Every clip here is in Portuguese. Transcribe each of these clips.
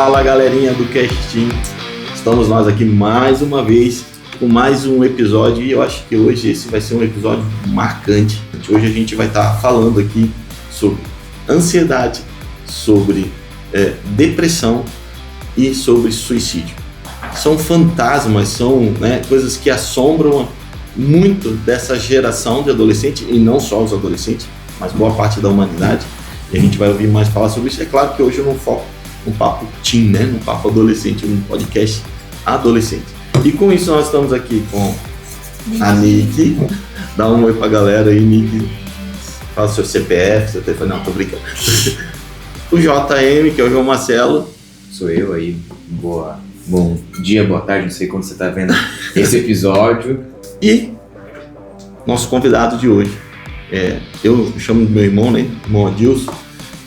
Fala galerinha do Cast Team, estamos nós aqui mais uma vez com mais um episódio e eu acho que hoje esse vai ser um episódio marcante. Hoje a gente vai estar falando aqui sobre ansiedade, sobre depressão e sobre suicídio. São fantasmas, são coisas que assombram muito dessa geração de adolescentes, e não só os adolescentes, mas boa parte da humanidade. E a gente vai ouvir mais falar sobre isso. É claro que hoje eu não foco no papo teen, no papo adolescente, no podcast adolescente. E com isso nós estamos aqui com a Nick. Dá um oi pra galera aí, Nick. Fala seu CPF, seu telefone. Não, tô brincando. O JM, que é o João Marcelo. Sou eu aí. Bom dia, boa tarde, não sei quando você tá vendo esse episódio. E nosso convidado de hoje. Eu chamo meu irmão, irmão Adilson,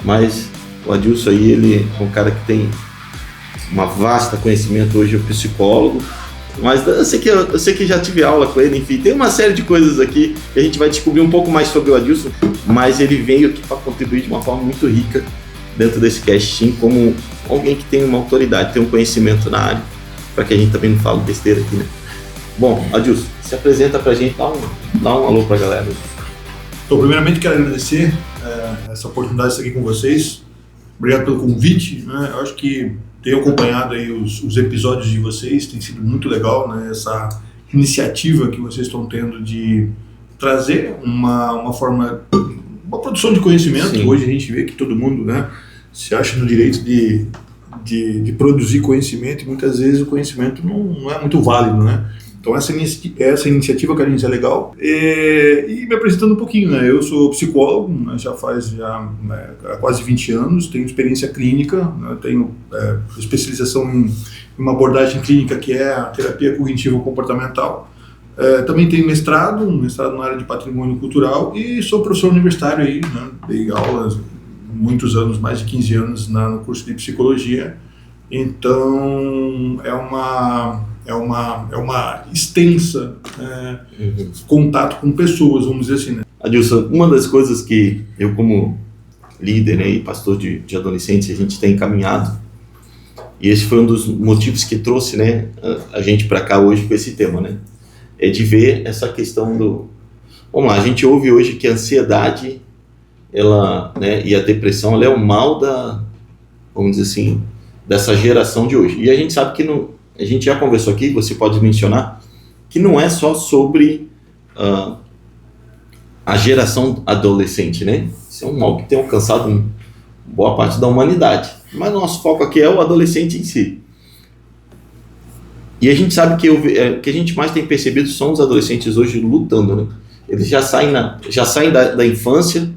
mas o Adilson aí, ele é um cara que tem uma vasta conhecimento, hoje é psicólogo, mas eu sei que já tive aula com ele, enfim, tem uma série de coisas aqui que a gente vai descobrir um pouco mais sobre o Adilson, mas ele veio aqui para contribuir de uma forma muito rica dentro desse casting, como alguém que tem uma autoridade, tem um conhecimento na área, para que a gente também não fale besteira aqui, Bom, Adilson, se apresenta pra gente, dá um alô pra galera. Então, primeiramente quero agradecer essa oportunidade de estar aqui com vocês. Obrigado pelo convite. Eu acho que tenho acompanhado aí os episódios de vocês, tem sido muito legal, essa iniciativa que vocês estão tendo de trazer uma produção de conhecimento. Sim. Hoje a gente vê que todo mundo se acha no direito de produzir conhecimento, e muitas vezes o conhecimento não é muito válido, Então essa iniciativa que a gente é legal. E me apresentando um pouquinho, eu sou psicólogo, já faz há quase 20 anos, tenho experiência clínica, tenho especialização em uma abordagem clínica que é a terapia cognitivo-comportamental. Também tenho mestrado na área de patrimônio cultural, e sou professor universitário aí, dei aulas muitos anos, mais de 15 anos no curso de psicologia. Então é uma extensa contato com pessoas, vamos dizer assim. Adilson, uma das coisas que eu, como líder e pastor de adolescentes, a gente tem encaminhado, e esse foi um dos motivos que trouxe a gente para cá hoje com esse tema, é de ver essa questão do... Vamos lá, a gente ouve hoje que a ansiedade e a depressão, ela é o mal vamos dizer assim, dessa geração de hoje. E a gente sabe que a gente já conversou aqui, você pode mencionar, que não é só sobre a geração adolescente, Isso é um mal que tem alcançado boa parte da humanidade. Mas nosso foco aqui é o adolescente em si. E a gente sabe que o que a gente mais tem percebido são os adolescentes hoje lutando, Eles já saem da infância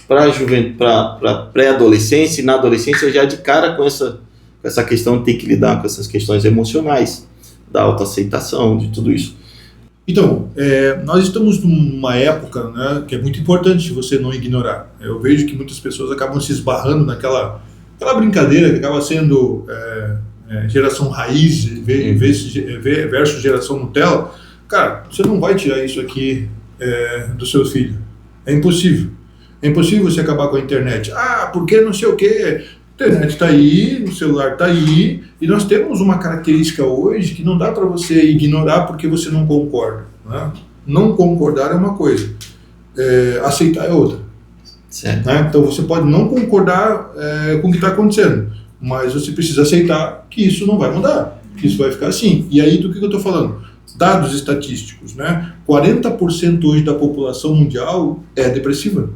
para pré-adolescência, e na adolescência já de cara com essa questão de ter que lidar com essas questões emocionais, da autoaceitação, de tudo isso. Então, nós estamos numa época que é muito importante você não ignorar. Eu vejo que muitas pessoas acabam se esbarrando naquela brincadeira que acaba sendo geração raiz versus geração Nutella. Cara, você não vai tirar isso aqui do seu filho. É impossível. É impossível você acabar com a internet. Porque não sei o quê. A internet está aí, o celular está aí, e nós temos uma característica hoje que não dá para você ignorar porque você não concorda. Não concordar é uma coisa, aceitar é outra. Certo. Então você pode não concordar com o que está acontecendo, mas você precisa aceitar que isso não vai mudar, que isso vai ficar assim. E aí do que eu estou falando? Dados estatísticos, 40% hoje da população mundial é depressiva.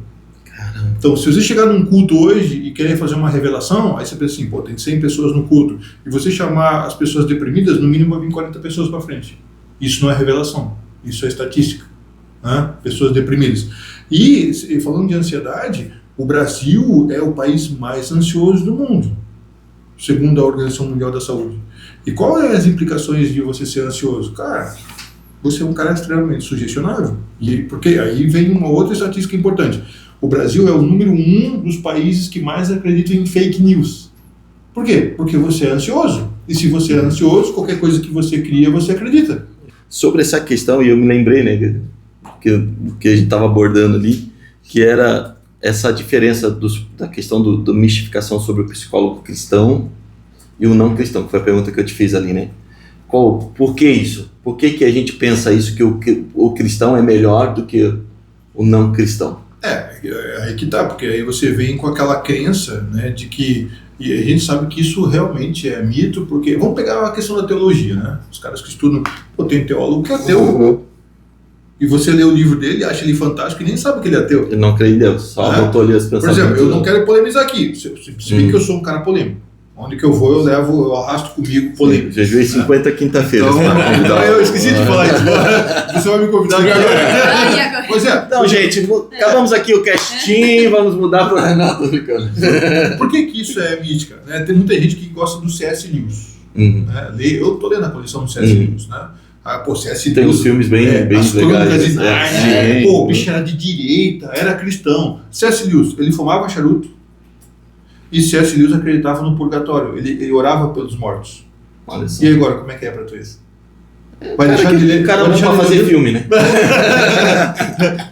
Então, se você chegar num culto hoje e querer fazer uma revelação, aí você pensa assim, tem 100 pessoas no culto, e você chamar as pessoas deprimidas, no mínimo vai vir 40 pessoas para frente. Isso não é revelação, isso é estatística. Pessoas deprimidas. E, falando de ansiedade, o Brasil é o país mais ansioso do mundo, segundo a Organização Mundial da Saúde. E quais são as implicações de você ser ansioso? Cara, você é um cara extremamente sugestionável. Porque aí vem uma outra estatística importante. O Brasil é o número 1 dos países que mais acreditam em fake news. Por quê? Porque você é ansioso. E se você é ansioso, qualquer coisa que você cria, você acredita. Sobre essa questão, e eu me lembrei, que a gente estava abordando ali, que era essa diferença da questão da mistificação sobre o psicólogo cristão e o não cristão, que foi a pergunta que eu te fiz ali, né? Por que isso? Por que a gente pensa isso, que o cristão é melhor do que o não cristão? Aí que tá, porque aí você vem com aquela crença, né, de que, e a gente sabe que isso realmente é mito, porque, vamos pegar a questão da teologia, né, os caras que estudam, tem teólogo que é ateu, e você lê o livro dele, acha ele fantástico e nem sabe que ele é ateu. Ele não crê em Deus, só botou ali as pensamentos. Por exemplo, eu não quero polemizar aqui, se bem que eu sou um cara polêmico. Onde que eu vou, eu arrasto comigo polêmica. Jejuei 50 quinta-feiras. Então, eu esqueci de falar isso. Você vai me convidar aqui agora. Pois é. Então, gente, acabamos aqui o casting, vamos mudar para o Renato. Por que isso é mística? Né? Tem muita gente que gosta do C.S. Lewis. Né? Eu tô lendo a coleção do C.S. Lewis, né? C.S. Tem uns filmes bem legais. O bicho era de direita, era cristão. C.S. Lewis, ele fumava charuto. E C.S. Lewis acreditava no purgatório, ele orava pelos mortos. Olha só. E agora, como é que é pra tu isso? Vai deixar de ler, o cara não vai fazer filme, né?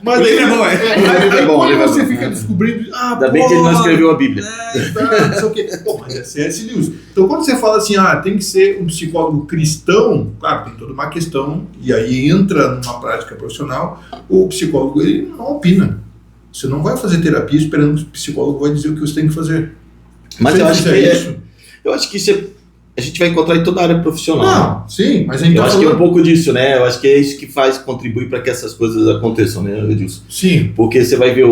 Mas o livro é bom, é bom. Você fica descobrindo. Ainda bem que ele não escreveu a Bíblia. Não sei o quê. Bom, mas é C.S. Lewis. Então, quando você fala assim, tem que ser um psicólogo cristão, claro, tem toda uma questão, e aí entra numa prática profissional, o psicólogo ele não opina. Você não vai fazer terapia esperando que o psicólogo vai dizer o que você tem que fazer. Mas eu acho que isso a gente vai encontrar em toda a área profissional. Não, sim, mas a gente eu acho que é um pouco disso, né? Eu acho que é isso que contribui para que essas coisas aconteçam, né, Edilson? Sim. Porque você vai ver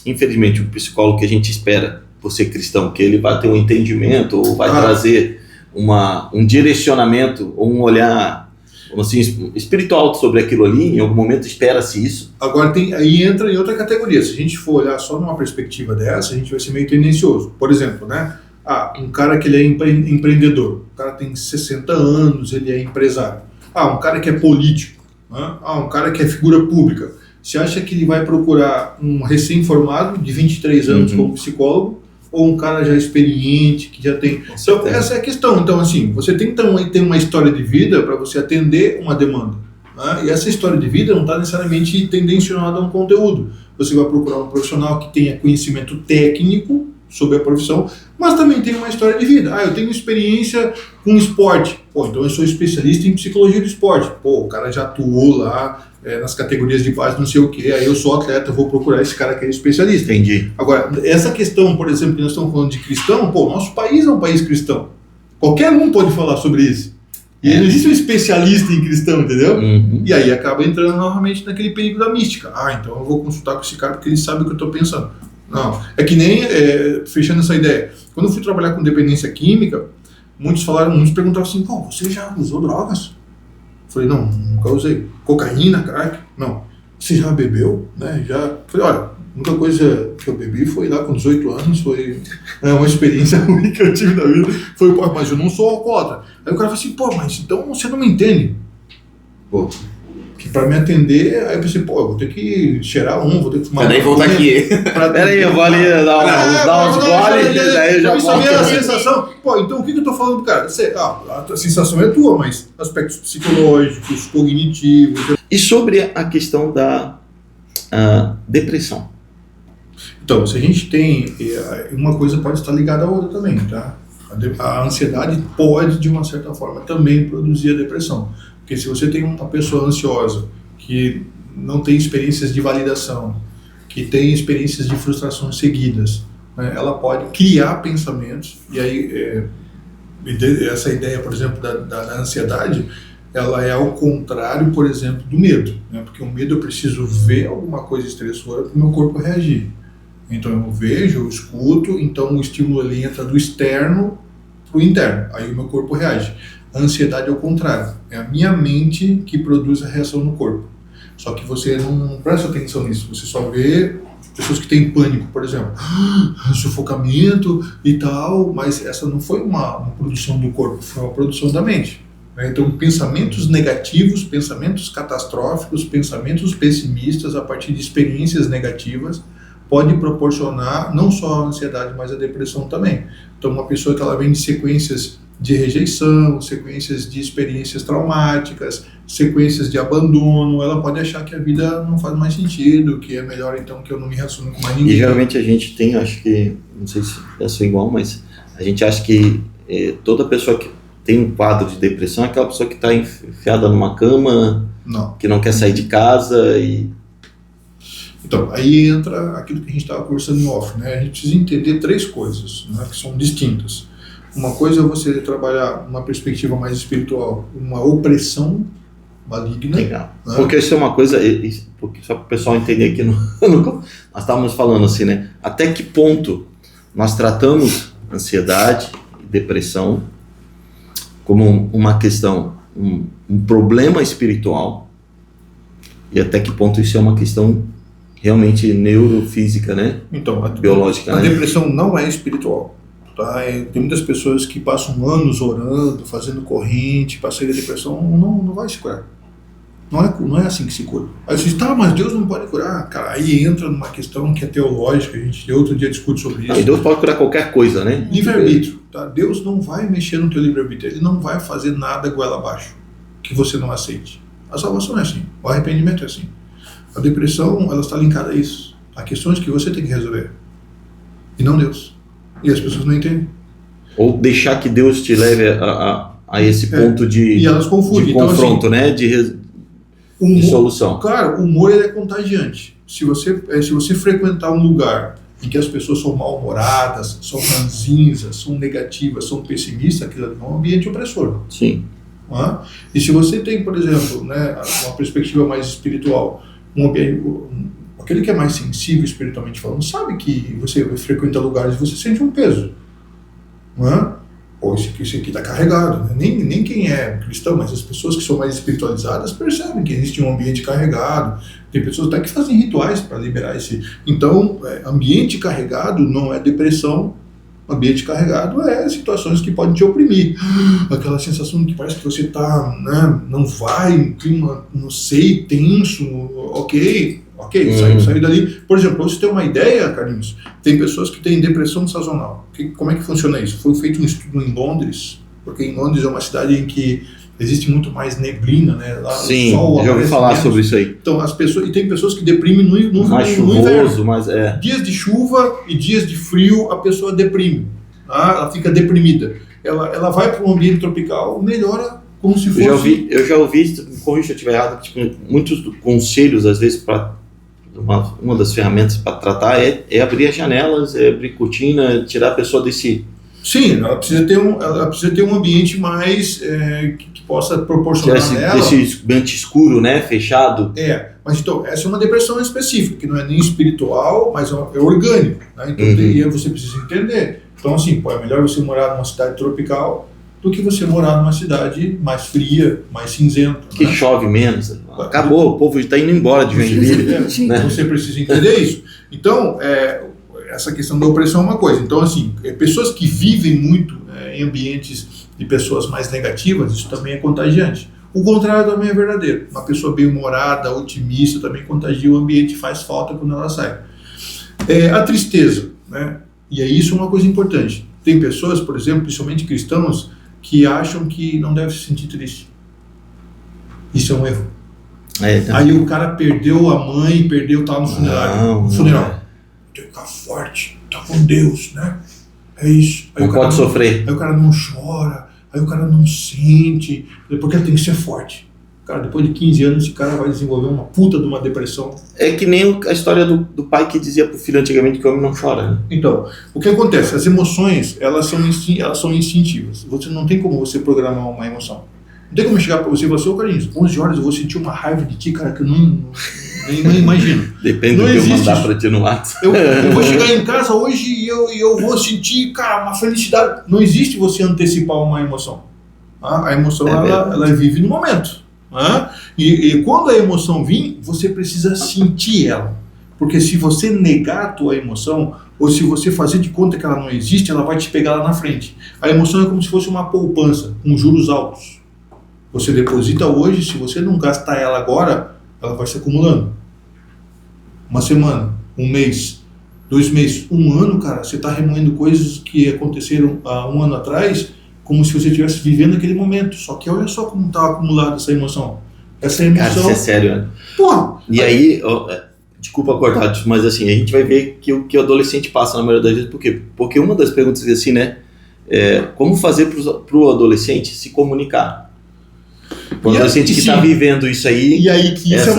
infelizmente, o psicólogo que a gente espera por ser cristão, que ele vai ter um entendimento ou vai trazer um direcionamento ou um olhar assim, espiritual sobre aquilo ali, em algum momento espera-se isso. Agora aí entra em outra categoria. Se a gente for olhar só numa perspectiva dessa, a gente vai ser meio tendencioso. Por exemplo, né? Um cara que ele é empreendedor, o cara tem 60 anos, ele é empresário. Um cara que é político, né? Um cara que é figura pública. Você acha que ele vai procurar um recém-formado de 23 anos como psicólogo ou um cara já experiente, que já tem... Então, essa é a questão. Então, assim, você tem que ter uma história de vida para você atender uma demanda. Né? E essa história de vida não está necessariamente tendencionada a um conteúdo. Você vai procurar um profissional que tenha conhecimento técnico sobre a profissão, mas também tem uma história de vida. Eu tenho experiência com esporte. Então eu sou especialista em psicologia do esporte. O cara já atuou lá nas categorias de base, não sei o quê. Aí eu sou atleta, eu vou procurar esse cara que é especialista. Entendi. Agora, essa questão, por exemplo, que nós estamos falando de cristão, nosso país é um país cristão. Qualquer um pode falar sobre isso. E não existe um especialista em cristão, entendeu? E aí acaba entrando novamente naquele perigo da mística. Então eu vou consultar com esse cara porque ele sabe o que eu estou pensando. Não, é que nem, fechando essa ideia, quando eu fui trabalhar com dependência química, muitos perguntavam assim, você já usou drogas? Eu falei, não, nunca usei. Cocaína, crack? Não. Você já bebeu? Né? Já. Falei, olha, a única coisa que eu bebi foi lá com 18 anos, foi uma experiência ruim que eu tive na vida. Foi, mas eu não sou alcoólatra. Aí o cara falou assim, mas então você não me entende. Que para me atender, aí eu pensei, eu vou ter que cheirar vou ter que fumar. Daí voltar aqui. Peraí, eu vou ali dar uns goles, aí eu já volto. Saber a sensação. Então o que eu tô falando, cara? A sensação é tua, mas aspectos psicológicos, cognitivos. E sobre a questão da depressão? Então, se a gente tem, uma coisa pode estar ligada à outra também, tá? A ansiedade pode, de uma certa forma, também produzir a depressão. Porque se você tem uma pessoa ansiosa que não tem experiências de validação, que tem experiências de frustrações seguidas, né, ela pode criar pensamentos, e aí essa ideia, por exemplo, da ansiedade, ela é ao contrário, por exemplo, do medo, né? Porque o medo eu preciso ver alguma coisa estressora para o meu corpo reagir. Então eu vejo, eu escuto, então o estímulo ali entra do externo para o interno, aí o meu corpo reage. A ansiedade é o contrário, é a minha mente que produz a reação no corpo. Só que você não presta atenção nisso, você só vê pessoas que têm pânico, por exemplo, sufocamento e tal, mas essa não foi uma produção do corpo, foi uma produção da mente. Então, pensamentos negativos, pensamentos catastróficos, pensamentos pessimistas a partir de experiências negativas pode proporcionar não só a ansiedade, mas a depressão também. Então, uma pessoa que ela vem de sequências de rejeição, sequências de experiências traumáticas, sequências de abandono, ela pode achar que a vida não faz mais sentido, que é melhor então que eu não me relaciono com mais ninguém. E geralmente a gente tem, acho que, não sei se é só igual, mas a gente acha que toda pessoa que tem um quadro de depressão é aquela pessoa que está enfiada numa cama, que não quer sair de casa e... Então, aí entra aquilo que a gente estava conversando em off, né? A gente precisa entender 3 coisas, né, que são distintas. Uma coisa é você trabalhar uma perspectiva mais espiritual, uma opressão maligna. Legal. Né? Porque isso é uma coisa, porque só para o pessoal entender aqui, nós estávamos falando assim, né? Até que ponto nós tratamos ansiedade e depressão como uma questão, um problema espiritual, e até que ponto isso é uma questão realmente neurofísica, né? Então, biológica, a né? depressão não é espiritual. Tá? Tem muitas pessoas que passam anos orando, fazendo corrente para sair da depressão, não vai se curar. Não é assim que se cura. Aí você diz, mas Deus não pode curar. Cara, aí entra numa questão que é teológica, a gente outro dia discute sobre isso. E Deus pode curar qualquer coisa, né? Livre-arbítrio. Tá? Deus não vai mexer no teu livre-arbítrio, Ele não vai fazer nada goela abaixo que você não aceite. A salvação é assim, o arrependimento é assim. A depressão, ela está linkada a isso. Há questões que você tem que resolver, e não Deus. E as pessoas não entendem. Ou deixar que Deus te leve a esse ponto e elas confundem. de confronto, então, assim, né? De solução. Claro, o humor ele é contagiante. Se você frequentar um lugar em que as pessoas são mal-humoradas, são ranzinhas, são negativas, são pessimistas, aquilo é um ambiente opressor. Sim. E se você tem, por exemplo, né, uma perspectiva mais espiritual, aquele que é mais sensível espiritualmente falando, sabe que você frequenta lugares e você sente um peso. Ou esse aqui está carregado. Né? Nem quem é cristão, mas as pessoas que são mais espiritualizadas percebem que existe um ambiente carregado. Tem pessoas até que fazem rituais para liberar esse... Então, ambiente carregado não é depressão. Ambiente carregado é situações que podem te oprimir. Aquela sensação de que parece que você está, né, não vai, um clima, não sei, tenso, ok, sair dali. Por exemplo, pra você ter uma ideia, Carlinhos, tem pessoas que têm depressão sazonal. Como é que funciona isso? Foi feito um estudo em Londres, porque em Londres é uma cidade em que existe muito mais neblina, né? Lá sim, o sol já ouvi falar menos. Sobre isso aí. Então, e tem pessoas que deprimem no mais chuvoso, inverno. Mas Dias de chuva e dias de frio, a pessoa deprime. Ela fica deprimida. Ela vai para um ambiente tropical, melhora como se fosse... Eu já ouvi, me corrija se eu estiver errado, tipo, muitos conselhos, às vezes, para uma das ferramentas para tratar é abrir as janelas, é abrir cortina, tirar a pessoa desse... Sim, ela precisa ter um ambiente mais que possa proporcionar ela... Desse ambiente escuro, né, fechado. Mas então, essa é uma depressão específica, que não é nem espiritual, mas é orgânico. Né? Então, você precisa entender. Então, assim, é melhor você morar numa cidade tropical do que você morar numa cidade mais fria, mais cinzenta. Que chove menos. Acabou, o povo está indo embora de Joinville. Né? Você precisa entender isso. Então, essa questão da opressão é uma coisa. Então, assim, pessoas que vivem muito em ambientes de pessoas mais negativas, isso também é contagiante. O contrário também é verdadeiro. Uma pessoa bem-humorada, otimista, também contagia o ambiente e faz falta quando ela sai. A tristeza, né? E aí isso é uma coisa importante. Tem pessoas, por exemplo, principalmente cristãos, que acham que não deve se sentir triste. Isso é um erro. Aí o cara perdeu a mãe, tá no funeral. Tem que ficar forte, tá com Deus, né? É isso. Aí não pode sofrer. Aí o cara não chora, aí o cara não sente, porque ele tem que ser forte. Cara, depois de 15 anos, esse cara vai desenvolver uma puta de uma depressão. É que nem a história do pai que dizia pro filho antigamente que o homem não chora, né? Então, o que acontece? As emoções, elas são instintivas. Você não tem como você programar uma emoção. Não tem como chegar pra você e falar assim, Carlinhos, 11 horas eu vou sentir uma raiva de ti, cara, que eu nem imagino. Depende do que eu mandar pra ti no WhatsApp. Eu vou chegar em casa hoje e eu vou sentir, cara, uma felicidade. Não existe você antecipar uma emoção. A emoção, ela vive no momento. E quando a emoção vir, você precisa sentir ela. Porque se você negar a tua emoção, ou se você fazer de conta que ela não existe, ela vai te pegar lá na frente. A emoção é como se fosse uma poupança, com juros altos. Você deposita hoje, se você não gastar ela agora, ela vai se acumulando. Uma semana, um mês, 2 meses, 1 ano, cara, você está remoendo coisas que aconteceram há 1 ano atrás, como se você estivesse vivendo aquele momento. Só que olha só como está acumulada essa emoção. Essa emoção... Cara, isso é sério, né? Porra! E aí, desculpa cortar, mas assim, a gente vai ver que o adolescente passa na maioria das vezes, por quê? Porque uma das perguntas é assim, né? como fazer para o adolescente se comunicar. O adolescente que está vivendo isso aí. E aí que isso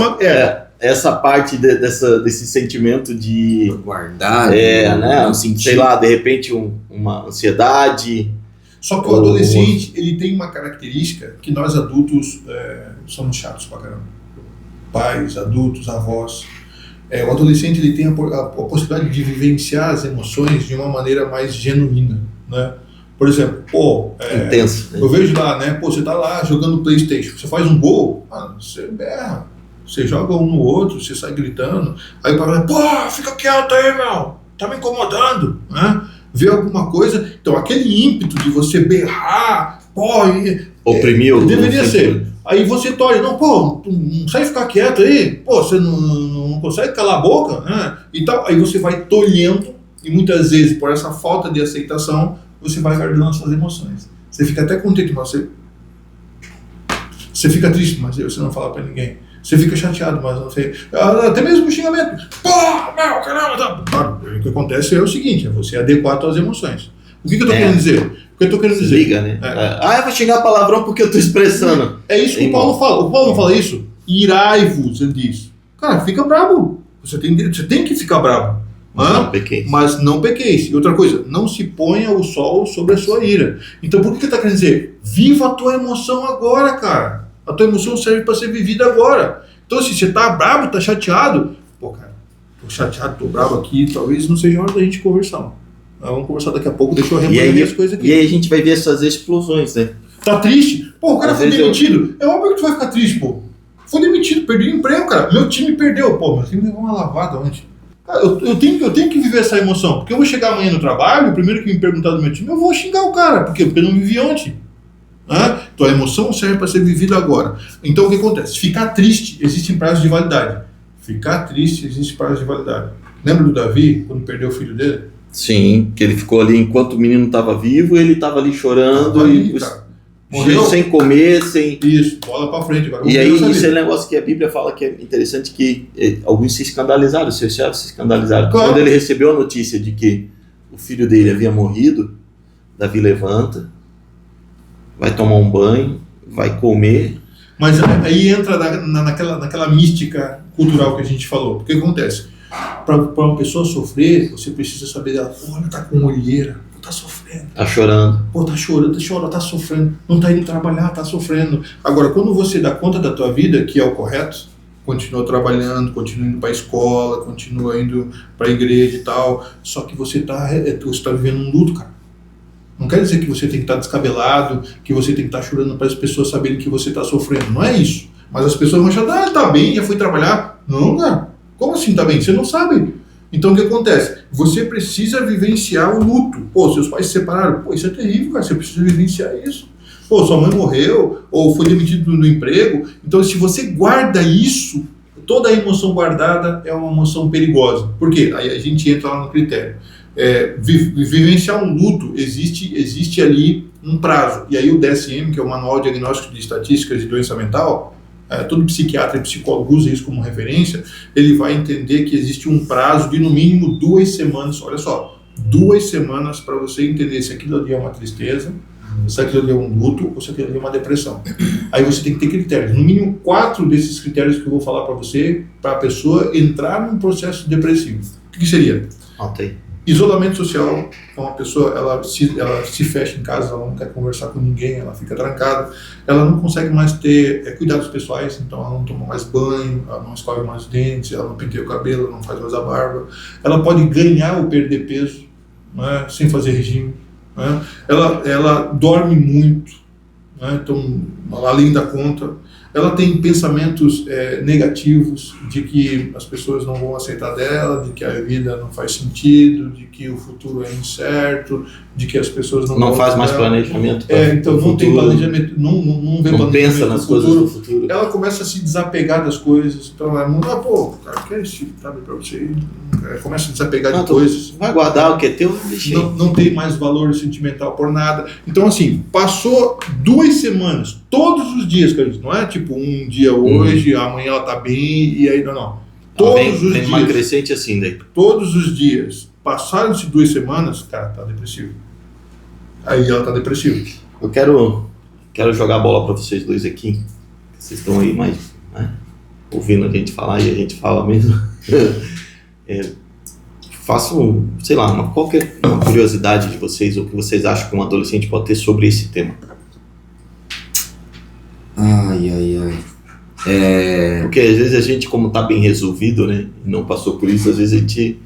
essa parte desse sentimento de guardar, né? Sei lá, de repente uma ansiedade. Só que o adolescente, ele tem uma característica que nós adultos somos chatos pra caramba. Pais, adultos, avós. O adolescente, ele tem a possibilidade de vivenciar as emoções de uma maneira mais genuína, né? Por exemplo, intenso, né? Eu vejo lá, né? Você tá lá jogando PlayStation, você faz um gol, você berra, você joga um no outro, você sai gritando, aí o pai fala, fica quieto aí, meu, tá me incomodando, né? Vê alguma coisa, então aquele ímpeto de você berrar, oprimiu, deveria ser. Aí você torce, não consegue ficar quieto aí, você não consegue calar a boca, né? E tal, aí você vai tolhendo, e muitas vezes por essa falta de aceitação, você vai guardando as suas emoções. Você fica até contente, mas você fica triste, mas você não fala pra ninguém. Você fica chateado, mas não sei. Até mesmo o xingamento. Caramba! O que acontece é o seguinte, é você adequar as suas emoções. O que eu tô querendo dizer? O que eu tô querendo dizer? Liga, né? Eu vou xingar palavrão porque eu tô expressando. É isso que o Paulo fala. O Paulo não fala isso? Irai-vos, ele diz. Cara, fica bravo. Você tem que ficar bravo. Mas não pequeis. E outra coisa, não se ponha o sol sobre a sua ira. Então por que ele tá querendo dizer? Viva a tua emoção agora, cara. A tua emoção serve para ser vivida agora. Então se você tá bravo, tá chateado, cara, tô chateado, tô bravo aqui, talvez não seja hora da gente conversar. Vamos conversar daqui a pouco, deixa eu remover as coisas aqui. E aí a gente vai ver essas explosões, né? Tá triste? O cara foi demitido. É óbvio que tu vai ficar triste, Foi demitido, perdi o emprego, cara. Meu time perdeu. Meu time levou uma lavada ontem. Cara, eu tenho que viver essa emoção, porque eu vou chegar amanhã no trabalho, o primeiro que me perguntar do meu time, eu vou xingar o cara, porque eu não vivi ontem. Então a emoção serve para ser vivida agora. Então o que acontece? Ficar triste, existem prazos de validade. Ficar triste, existe prazo de validade. Lembra do Davi, quando perdeu o filho dele? Sim, que ele ficou ali enquanto o menino estava vivo, ele estava ali chorando, morreu sem comer, sem... Isso, bola pra frente. Agora, e aí isso é um negócio que a Bíblia fala que é interessante, que alguns se escandalizaram, seus servos se escandalizaram. Claro. Quando ele recebeu a notícia de que o filho dele havia morrido, Davi levanta, vai tomar um banho, vai comer. Mas aí entra naquela mística cultural que a gente falou. O que acontece? Para uma pessoa sofrer, você precisa saber dela. Olha, tá com olheira, tá sofrendo. Tá chorando. Tá chorando, tá sofrendo. Não tá indo trabalhar, tá sofrendo. Agora, quando você dá conta da tua vida, que é o correto, continua trabalhando, continua indo para a escola, continua indo para a igreja e tal, só que você tá vivendo um luto, cara. Não quer dizer que você tem que estar descabelado, que você tem que estar chorando para as pessoas saberem que você está sofrendo. Não é isso. Mas as pessoas vão achar, tá bem, já fui trabalhar. Não, cara. Como assim tá bem? Você não sabe. Então o que acontece? Você precisa vivenciar o luto. Seus pais se separaram. Isso é terrível, cara. Você precisa vivenciar isso. Sua mãe morreu, ou foi demitido do emprego. Então se você guarda isso, toda a emoção guardada é uma emoção perigosa. Por quê? Aí a gente entra lá no critério. Vivenciar um luto, existe ali um prazo. E aí o DSM, que é o Manual Diagnóstico de Estatísticas de Doença Mental, todo psiquiatra e psicólogo usa isso como referência, ele vai entender que existe um prazo de no mínimo 2 semanas, olha só, 2 semanas para você entender se aquilo ali é uma tristeza, se aquilo ali é um luto ou se aquilo ali é uma depressão. Aí você tem que ter critérios, no mínimo 4 desses critérios que eu vou falar para você, para a pessoa entrar num processo depressivo. O que seria? Isolamento social, então a pessoa ela se fecha em casa, ela não quer conversar com ninguém, ela fica trancada, ela não consegue mais ter cuidados pessoais, então ela não toma mais banho, ela não escove mais os dentes, ela não penteia o cabelo, ela não faz mais a barba, ela pode ganhar ou perder peso, né, sem fazer regime, né, ela dorme muito, né, então além da conta, ela tem pensamentos negativos de que as pessoas não vão aceitar dela, de que a vida não faz sentido, de que o futuro é incerto, de que as pessoas não faz mais planejamento. Então não tem planejamento, não vê planejamento. Pensa nas coisas do futuro. Ela começa a se desapegar das coisas. Então ela não, cara, que é isso, sabe, pra você? Começa a desapegar de coisas. Vai guardar o que é teu, não tem mais valor sentimental por nada. Então assim, passou 2 semanas, todos os dias, Carlos, não é tipo um dia hoje, amanhã ela tá bem, e aí não. Todos os dias. Tem uma crescente assim daí. Todos os dias. Passaram-se 2 semanas, cara, tá depressivo. aí ela está depressiva. Eu quero jogar a bola para vocês dois aqui. Vocês estão aí mais, né, ouvindo a gente falar e a gente fala mesmo. Faço, sei lá, qualquer uma curiosidade de vocês, ou o que vocês acham que um adolescente pode ter sobre esse tema. Porque às vezes a gente, como tá bem resolvido, né, e não passou por isso, às vezes a gente...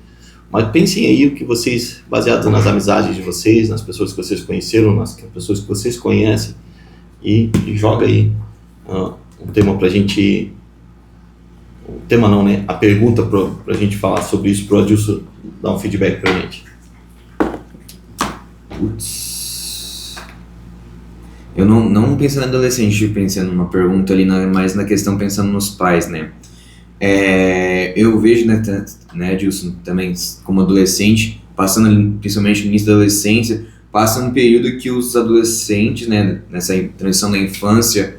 Mas pensem aí o que vocês, baseado nas amizades de vocês, nas pessoas que vocês conheceram, nas pessoas que vocês conhecem, e joga aí um tema pra gente... O tema não, né? A pergunta pra gente falar sobre isso, pro Adilson dar um feedback pra gente. Putz. Eu não pensando em adolescente, pensando numa pergunta ali, mas na questão pensando nos pais, né? Eu vejo, né, Adilson, também como adolescente, passando ali, principalmente no início da adolescência, passa um período que os adolescentes, né, nessa transição da infância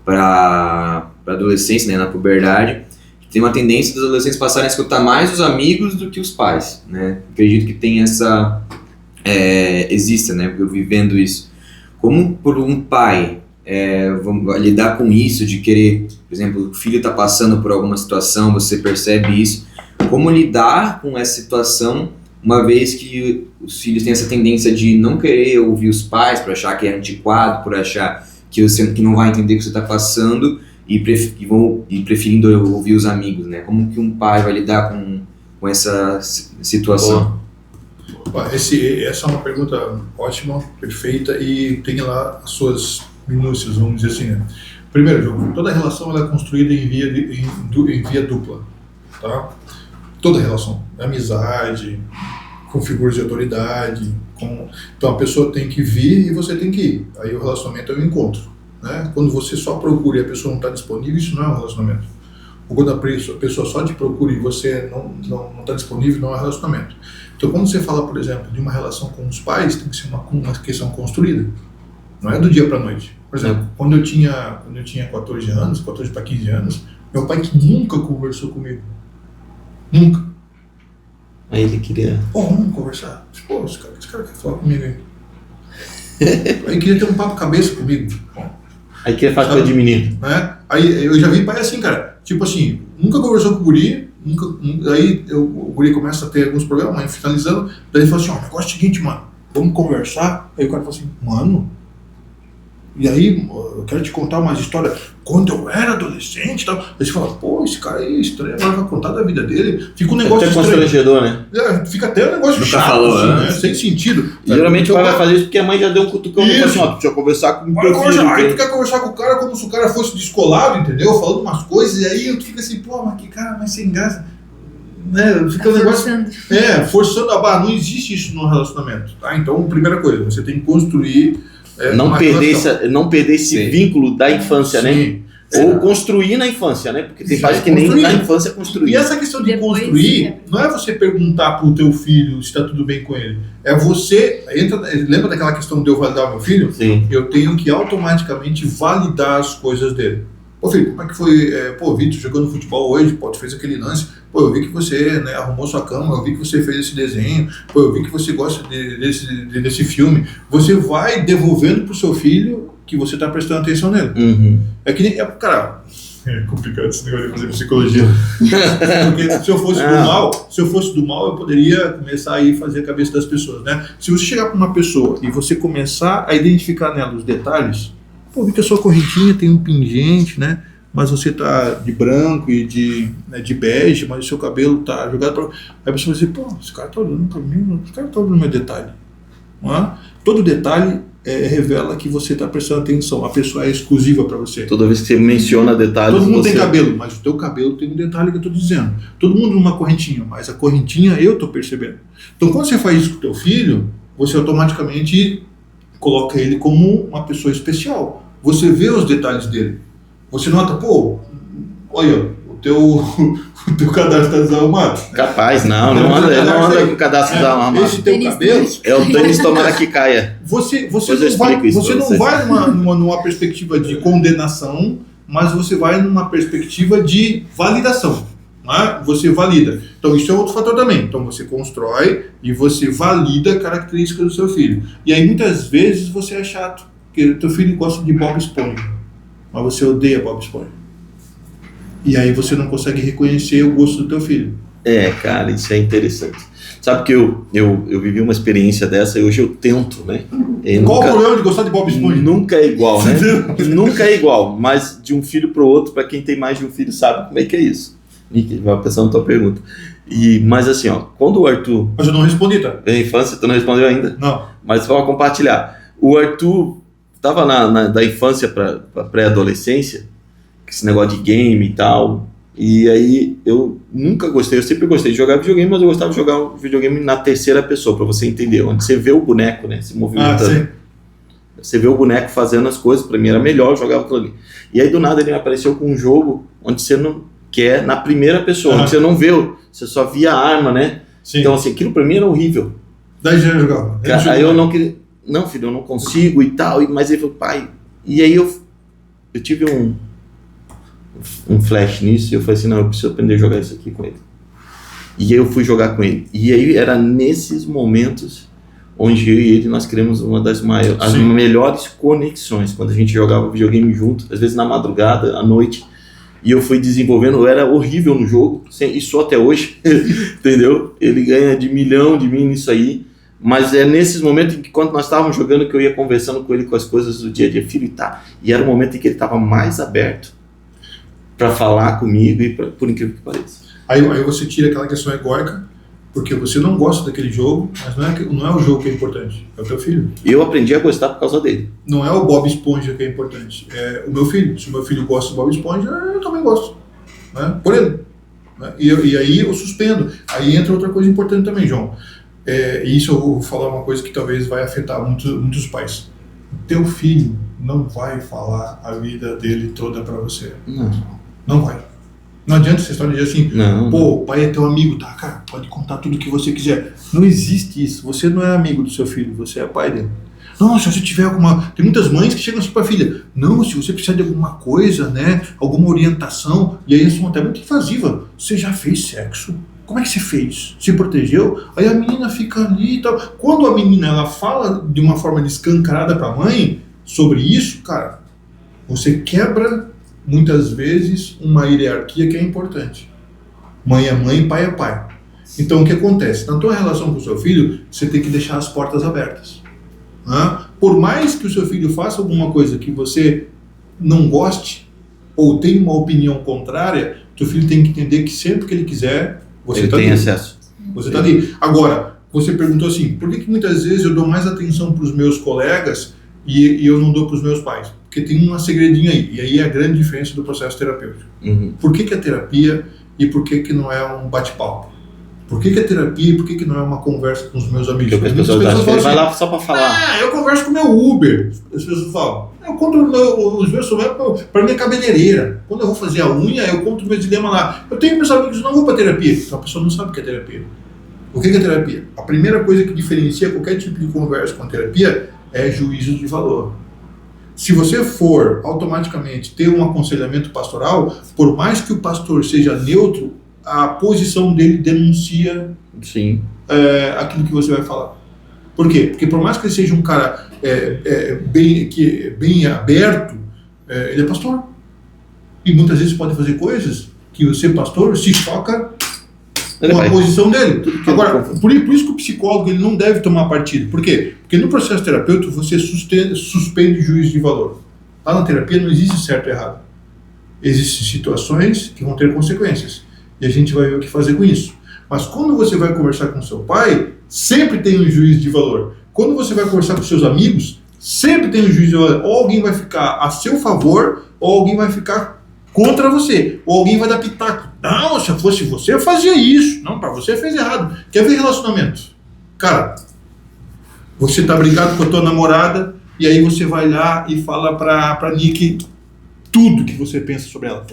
para adolescência, né, na puberdade, tem uma tendência dos adolescentes passarem a escutar mais os amigos do que os pais, né? Acredito que tem essa... existe, né? Eu vivendo isso. Como por um pai vamos lidar com isso, de querer, por exemplo, o filho está passando por alguma situação, você percebe isso. Como lidar com essa situação, uma vez que os filhos têm essa tendência de não querer ouvir os pais, por achar que é antiquado, por achar que você que não vai entender o que você está passando, e preferindo ouvir os amigos, né? Como que um pai vai lidar com essa situação? Essa é uma pergunta ótima, perfeita, e tem lá as suas minúcias, vamos dizer assim, né? Primeiro, João, toda relação ela é construída em via dupla, tá? Toda relação, amizade, com figuras de autoridade, então a pessoa tem que vir e você tem que ir, aí o relacionamento é um encontro. Né? Quando você só procura e a pessoa não está disponível, isso não é um relacionamento. Ou quando a pessoa só te procura e você não está disponível, não é um relacionamento. Então, quando você fala, por exemplo, de uma relação com os pais, tem que ser uma questão construída. Não é do dia para a noite. Por exemplo, quando eu tinha 14 para 15 anos, meu pai que nunca conversou comigo. Nunca. Aí ele queria... vamos conversar. Pô, esse cara quer falar comigo aí. Aí queria ter um papo cabeça comigo. Aí queria falar coisa de menino. Né? Aí eu já vi pai assim, cara. Tipo assim, nunca conversou com o guri, aí o guri começa a ter alguns problemas, mas finalizando, daí ele fala assim, negócio é o seguinte, mano, vamos conversar. Aí o cara fala assim, mano, e aí eu quero te contar umas histórias quando eu era adolescente e tal. Aí você fala, pô, esse cara aí é estranho, agora vai contar da vida dele. Fica um negócio até estranho. Constrangedor, né? Fica até um negócio nunca chato, falou, assim, né? Sem sentido. Geralmente o pai vai fazer isso porque a mãe já deu um cutucão e falou assim, precisa conversar com o teu filho. Aí tu quer conversar com o cara como se o cara fosse descolado, entendeu? Falando umas coisas, e aí tu fica assim, pô, mas que cara mais sem graça. Né? Fica um negócio... forçando a barra. Não existe isso no relacionamento, tá? Então, primeira coisa, você tem que construir... não perder esse vínculo da infância, né? Ou construir na infância, né? Porque tem pais que nem na infância construir. E essa questão de construir, não é você perguntar pro teu filho se está tudo bem com ele. É você... Lembra daquela questão de eu validar o meu filho? Sim. Eu tenho que automaticamente validar as coisas dele. Pô, filho, como é que foi? Vitor, jogando futebol hoje, tu fez aquele lance. Pô, eu vi que você, né, arrumou sua cama, eu vi que você fez esse desenho. Pô, eu vi que você gosta desse filme. Você vai devolvendo pro seu filho que você tá prestando atenção nele. Uhum. É que nem... Cara, é complicado esse negócio de fazer psicologia. Porque se eu fosse do mal, eu poderia começar a ir fazer a cabeça das pessoas, né? Se você chegar para uma pessoa e você começar a identificar nela os detalhes, pô, vi que a sua correntinha tem um pingente, né? Mas você tá de branco e de bege, mas o seu cabelo tá jogado para... Aí a pessoa vai dizer, pô, esse cara tá olhando para mim, esse cara tá olhando o meu detalhe. Não é? Todo detalhe revela que você está prestando atenção, a pessoa é exclusiva para você. Toda vez que você menciona detalhes... Todo mundo tem cabelo, mas o teu cabelo tem um detalhe que eu estou dizendo. Todo mundo numa correntinha, mas a correntinha eu estou percebendo. Então quando você faz isso com o teu filho, você automaticamente coloca ele como uma pessoa especial. Você vê os detalhes dele. Você nota, pô, olha, o teu cadastro está desarrumado. Capaz, não anda com o cadastro desarrumado. Esse teu cabelo... É o tênis tomara que caia. Você não vai numa perspectiva de condenação, mas você vai numa perspectiva de validação. né? Você valida. Então isso é outro fator também. Então você constrói e você valida características do seu filho. E aí muitas vezes você é chato, porque teu filho gosta de Bob Esponja, mas você odeia Bob Esponja. E aí você não consegue reconhecer o gosto do teu filho. Cara, isso é interessante. Sabe que eu vivi uma experiência dessa e hoje eu tento, né? Qual o problema de gostar de Bob Esponja? Nunca é igual, né? Nunca é igual, mas de um filho para o outro, para quem tem mais de um filho sabe como é que é isso. Nick, vai pensar na tua pergunta. Mas assim, ó, quando o Arthur... Mas eu não respondi, tá? É infância, tu não respondeu ainda? Não. Mas vamos compartilhar. O Arthur estava da infância para pré-adolescência, esse negócio de game e tal... E aí eu nunca gostei, eu sempre gostei de jogar videogame, mas eu gostava de jogar um videogame na terceira pessoa, para você entender, onde você vê o boneco, né, se movimentando. Você vê o boneco fazendo as coisas, para mim era melhor jogar aquilo ali. E aí do nada ele apareceu com um jogo onde você não quer na primeira pessoa, onde você não vê, você só via a arma, né? Sim. Então assim, aquilo para mim era horrível. Daí já jogava. Aí eu não queria, não filho, eu não consigo e tal, mas ele falou, pai, e aí eu tive um flash nisso e eu falei assim, não, eu preciso aprender a jogar isso aqui com ele. E aí eu fui jogar com ele. E aí era nesses momentos onde eu e ele nós criamos uma das maiores, as melhores conexões, quando a gente jogava videogame junto, às vezes na madrugada, à noite, e eu fui desenvolvendo, eu era horrível no jogo, e só até hoje, entendeu? Ele ganha de milhão de mim nisso aí, mas é nesses momentos em que quando nós estávamos jogando que eu ia conversando com ele com as coisas do dia a dia, filho, e era o momento em que ele estava mais aberto para falar comigo e por incrível que pareça. Aí você tira aquela questão egóica, porque você não gosta daquele jogo, mas não é o jogo que é importante, é o teu filho. Eu aprendi a gostar por causa dele. Não é o Bob Esponja que é importante, é o meu filho. Se o meu filho gosta do Bob Esponja, eu também gosto, né? Por ele. Né? E aí eu suspendo. Aí entra outra coisa importante também, João. E isso eu vou falar uma coisa que talvez vai afetar muitos pais. O teu filho não vai falar a vida dele toda para você. Não vai. Não adianta essa história de dizer assim, pô, o pai é teu amigo, tá, cara, pode contar tudo o que você quiser. Não existe isso. Você não é amigo do seu filho, você é pai dele. Não, se você tiver alguma... Tem muitas mães que chegam assim pra filha, não, se você precisar de alguma coisa, né, alguma orientação, e aí eles são até muito invasiva. Você já fez sexo? Como é que você fez? Se protegeu? Aí a menina fica ali e tal. Quando a menina, ela fala de uma forma escancarada pra mãe sobre isso, cara, você quebra... muitas vezes uma hierarquia que é importante. Mãe é mãe, pai é pai. Então o que acontece? Na tua relação com o seu filho, você tem que deixar as portas abertas. Né? Por mais que o seu filho faça alguma coisa que você não goste, ou tenha uma opinião contrária, teu filho tem que entender que sempre que ele quiser, você está ali. Ele tem acesso. Você está ali. Agora, você perguntou assim, por que muitas vezes eu dou mais atenção para os meus colegas e eu não dou para os meus pais? Porque tem uma segredinha aí, e aí é a grande diferença do processo terapêutico. Por que é terapia e por que não é um bate-papo? Por que é terapia e por que não é uma conversa com os meus amigos? Porque as pessoas acham que ele vai lá só para falar. Eu converso com o meu Uber. As pessoas falam, eu conto os meus problemas para minha cabeleireira. Quando eu vou fazer a unha, eu conto o meu dilema lá. Eu tenho meus amigos, não vou para terapia. Então a pessoa não sabe o que é terapia. O que é terapia? A primeira coisa que diferencia qualquer tipo de conversa com a terapia é juízo de valor. Se você for automaticamente ter um aconselhamento pastoral, por mais que o pastor seja neutro, a posição dele denuncia aquilo que você vai falar. Por quê? Porque por mais que ele seja um cara bem aberto, ele é pastor. E muitas vezes pode fazer coisas que você, pastor, se choca com a posição dele. Agora, por isso que o psicólogo ele não deve tomar partido. Por quê? Porque no processo terapêutico você suspende o juízo de valor. Lá na terapia não existe certo e errado. Existem situações que vão ter consequências. E a gente vai ver o que fazer com isso. Mas quando você vai conversar com seu pai, sempre tem um juízo de valor. Quando você vai conversar com seus amigos, sempre tem um juízo de valor. Ou alguém vai ficar a seu favor, ou alguém vai ficar contra você. Ou alguém vai dar pitaco. Não, se fosse você, eu fazia isso. Não, pra você fez errado. Quer ver relacionamento? Cara, você tá brigado com a tua namorada, e aí você vai lá e fala pra Nick tudo que você pensa sobre ela.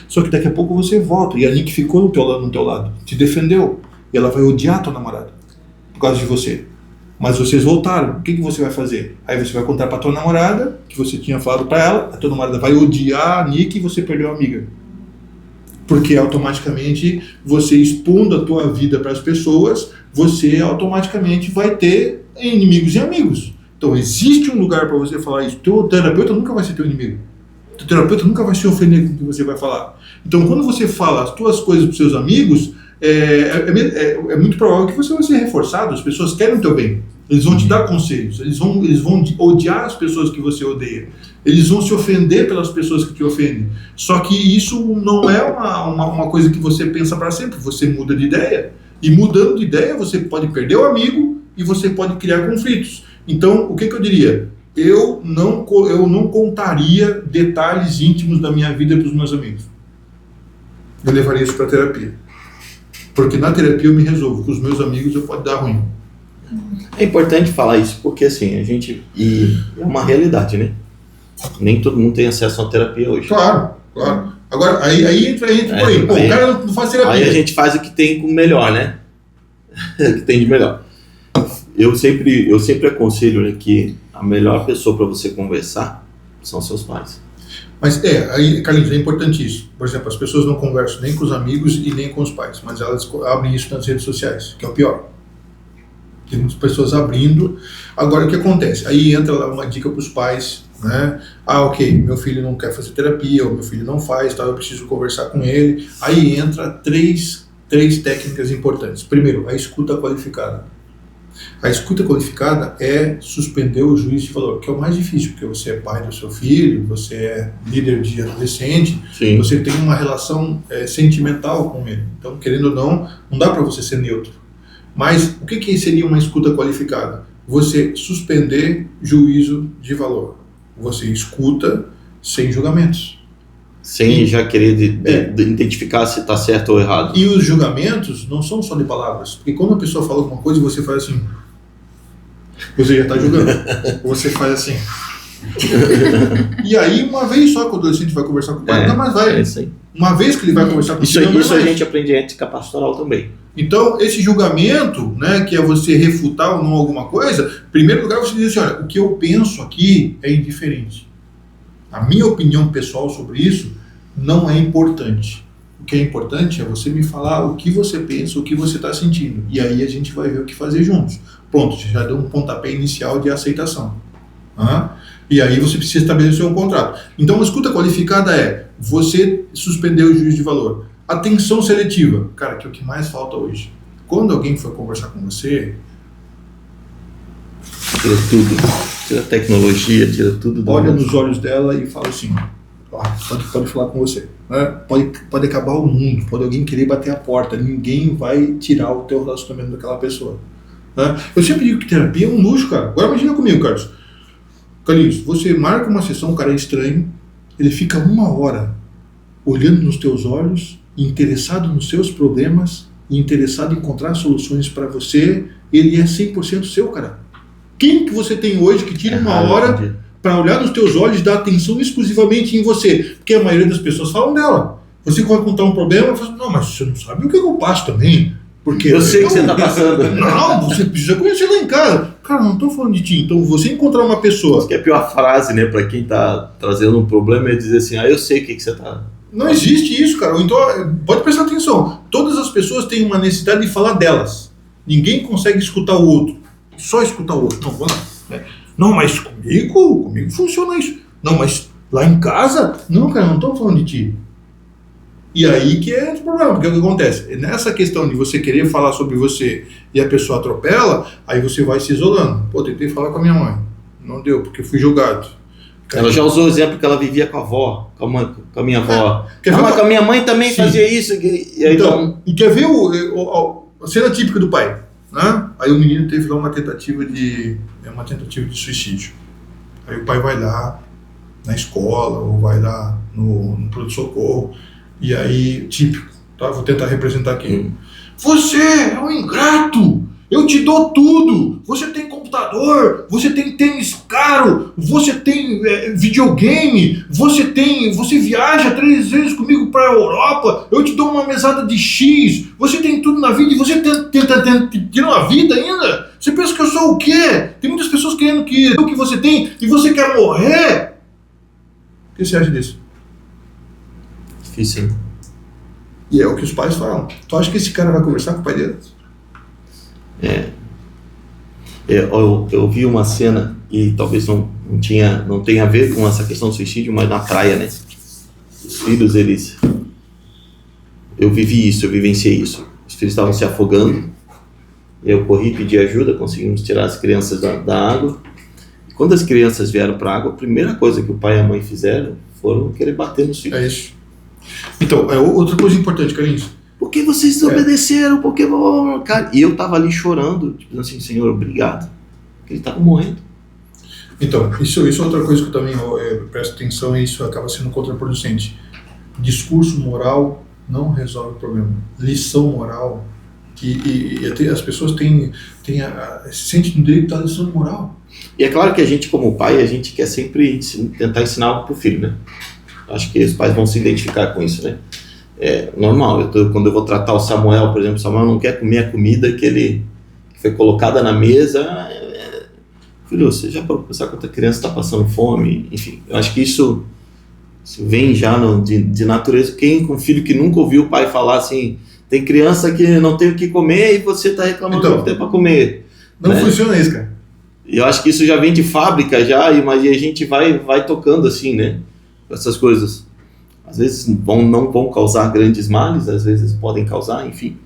Só que daqui a pouco você volta, e a Nick ficou no teu lado, te defendeu, e ela vai odiar a tua namorada por causa de você. Mas vocês voltaram, o que você vai fazer? Aí você vai contar pra tua namorada, que você tinha falado pra ela, a tua namorada vai odiar a Nick e você perdeu a amiga. Porque automaticamente você expondo a tua vida para as pessoas, você automaticamente vai ter inimigos e amigos. Então existe um lugar para você falar isso. Teu terapeuta nunca vai ser teu inimigo. Teu terapeuta nunca vai se ofender com o que você vai falar. Então quando você fala as tuas coisas para os seus amigos, é muito provável que você vai ser reforçado. As pessoas querem o teu bem. Eles vão te dar conselhos. Eles vão odiar as pessoas que você odeia. Eles vão se ofender pelas pessoas que te ofendem. Só que isso não é uma coisa que você pensa para sempre. Você muda de ideia. E mudando de ideia, você pode perder o amigo e você pode criar conflitos. Então, o que eu diria? Eu não contaria detalhes íntimos da minha vida para os meus amigos. Eu levaria isso para a terapia. Porque na terapia eu me resolvo. Com os meus amigos eu pode dar ruim. É importante falar isso, porque assim, e é uma realidade, né? Nem todo mundo tem acesso à terapia hoje. Claro. Agora, aí entra por aí. Pô, o cara não faz terapia. Aí a gente faz o que tem com melhor, né? O que tem de melhor. Eu sempre aconselho, né, que a melhor pessoa para você conversar são seus pais. Mas aí, Carlinhos, é importante isso. Por exemplo, as pessoas não conversam nem com os amigos e nem com os pais, mas elas abrem isso nas redes sociais, que é o pior. Tem muitas pessoas abrindo. Agora, o que acontece? Aí entra lá uma dica para os pais, né? Ok, meu filho não quer fazer terapia, ou meu filho não faz, tá, eu preciso conversar com ele. Aí entra três técnicas importantes. Primeiro, a escuta qualificada. A escuta qualificada é suspender o juízo de valor, que é o mais difícil, porque você é pai do seu filho, você é líder de adolescente, Sim. Você tem uma relação sentimental com ele. Então, querendo ou não dá para você ser neutro. Mas o que seria uma escuta qualificada? Você suspender juízo de valor. Você escuta sem julgamentos. Sem já querer identificar se está certo ou errado. E os julgamentos não são só de palavras. Porque quando a pessoa fala alguma coisa e você faz assim, você já está julgando. Você faz assim. E aí, uma vez só que o adolescente vai conversar com o pai, nunca mais vai. Isso aí. Uma vez que ele vai conversar com o pai, Isso a gente aprende em ética pastoral também. Então, esse julgamento, né, que é você refutar ou não alguma coisa, em primeiro lugar você diz assim, olha, o que eu penso aqui é indiferente. A minha opinião pessoal sobre isso não é importante. O que é importante é você me falar o que você pensa, o que você está sentindo. E aí a gente vai ver o que fazer juntos. Pronto, você já deu um pontapé inicial de aceitação. E aí você precisa estabelecer um contrato. Então, a escuta qualificada é você suspender o juízo de valor. Atenção seletiva. Cara, que é o que mais falta hoje. Quando alguém for conversar com você... Tira tudo. Tira a tecnologia, tira tudo. Olha nos olhos dela e fala assim, pode falar com você. Né? Pode acabar o mundo, pode alguém querer bater a porta. Ninguém vai tirar o teu relacionamento daquela pessoa. Né? Eu sempre digo que terapia é um luxo, cara. Agora imagina comigo, Carlinhos, você marca uma sessão, o cara é estranho, ele fica 1 hora olhando nos teus olhos, interessado nos seus problemas, e interessado em encontrar soluções para você, ele é 100% seu, cara. Quem que você tem hoje que tira 1 hora para olhar nos teus olhos e dar atenção exclusivamente em você? Porque a maioria das pessoas falam dela. Você vai contar um problema e fala assim, não, mas você não sabe o que eu passo também. Porque eu sei que você está passando. Não, você precisa conhecer lá em casa. Cara, não estou falando de ti. Então, você encontrar uma pessoa... Acho que é a pior frase, né, para quem está trazendo um problema é dizer assim, eu sei o que você está... Não existe isso, cara. Então, pode prestar atenção. Todas as pessoas têm uma necessidade de falar delas. Ninguém consegue escutar o outro. Só escutar o outro. Não, vou lá. Não, mas comigo funciona isso. Não, mas lá em casa? Não, cara, não estou falando de ti. E aí que é o problema, porque o que acontece? Nessa questão de você querer falar sobre você e a pessoa atropela, aí você vai se isolando. Pô, tentei falar com a minha mãe. Não deu, porque fui julgado. Ela já usou o exemplo que ela vivia com a avó, com a minha avó. Mas com a minha mãe também fazia isso. E aí então, e quer ver a cena típica do pai? Né? Aí o menino teve lá uma tentativa de suicídio. Aí o pai vai lá na escola, ou vai lá no pronto-socorro, e aí, típico, tá? Vou tentar representar aqui. Você é um ingrato! Eu te dou tudo! Você tem computador, você tem tênis caro, você tem videogame, você viaja 3 vezes comigo para a Europa, eu te dou uma mesada de X, você tem tudo na vida e você tira uma vida ainda? Você pensa que eu sou o quê? Tem muitas pessoas querendo que o que você tem e você quer morrer? O que você acha disso? Difícil, hein? E é o que os pais falam. Tu acha que esse cara vai conversar com o pai dele? Eu vi uma cena e talvez não tenha a ver com essa questão do suicídio, mas na praia, né? Os filhos, eu vivenciei isso. Os filhos estavam se afogando, eu corri, pedi ajuda, conseguimos tirar as crianças da água. E quando as crianças vieram para a água, a primeira coisa que o pai e a mãe fizeram foram querer bater nos filhos. É isso. Então, outra coisa importante, Carlinhos. Por que vocês desobedeceram? Por que... Cara, e eu tava ali chorando, tipo assim, Senhor, obrigado. Porque ele tava morrendo. Então, isso é outra coisa que eu também presto atenção, e isso acaba sendo contraproducente. Discurso moral não resolve o problema. Lição moral, e as pessoas se sentem no direito da lição moral. E é claro que a gente, como pai, a gente quer sempre tentar ensinar algo pro filho, né? Acho que os pais vão se identificar com isso, né? É normal, quando eu vou tratar o Samuel, por exemplo, o Samuel não quer comer a comida que foi colocada na mesa. Filho, você já parou pra pensar quanta criança está passando fome? Enfim, eu acho que isso vem já de natureza. Quem com filho que nunca ouviu o pai falar assim, tem criança que não tem o que comer e você está reclamando do que tem para comer. Não funciona isso, cara. E eu acho que isso já vem de fábrica já, e a gente vai tocando assim, né? Essas coisas. Às vezes não vão causar grandes males, às vezes podem causar, enfim.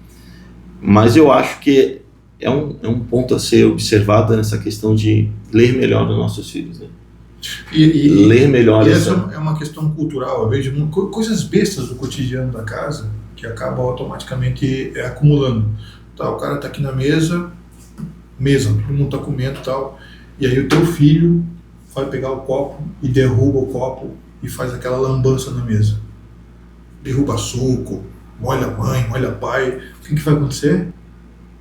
Mas eu acho que é um ponto a ser observado nessa questão de ler melhor os nossos filhos, né? Ler melhor. E essa é uma questão cultural. Eu vejo coisas bestas do cotidiano da casa que acabam automaticamente acumulando. Tá, o cara está aqui na mesa, todo mundo está comendo e tal, e aí o teu filho vai pegar o copo e derruba o copo e faz aquela lambança na mesa. Derruba suco, molha a mãe, molha o pai. O que vai acontecer?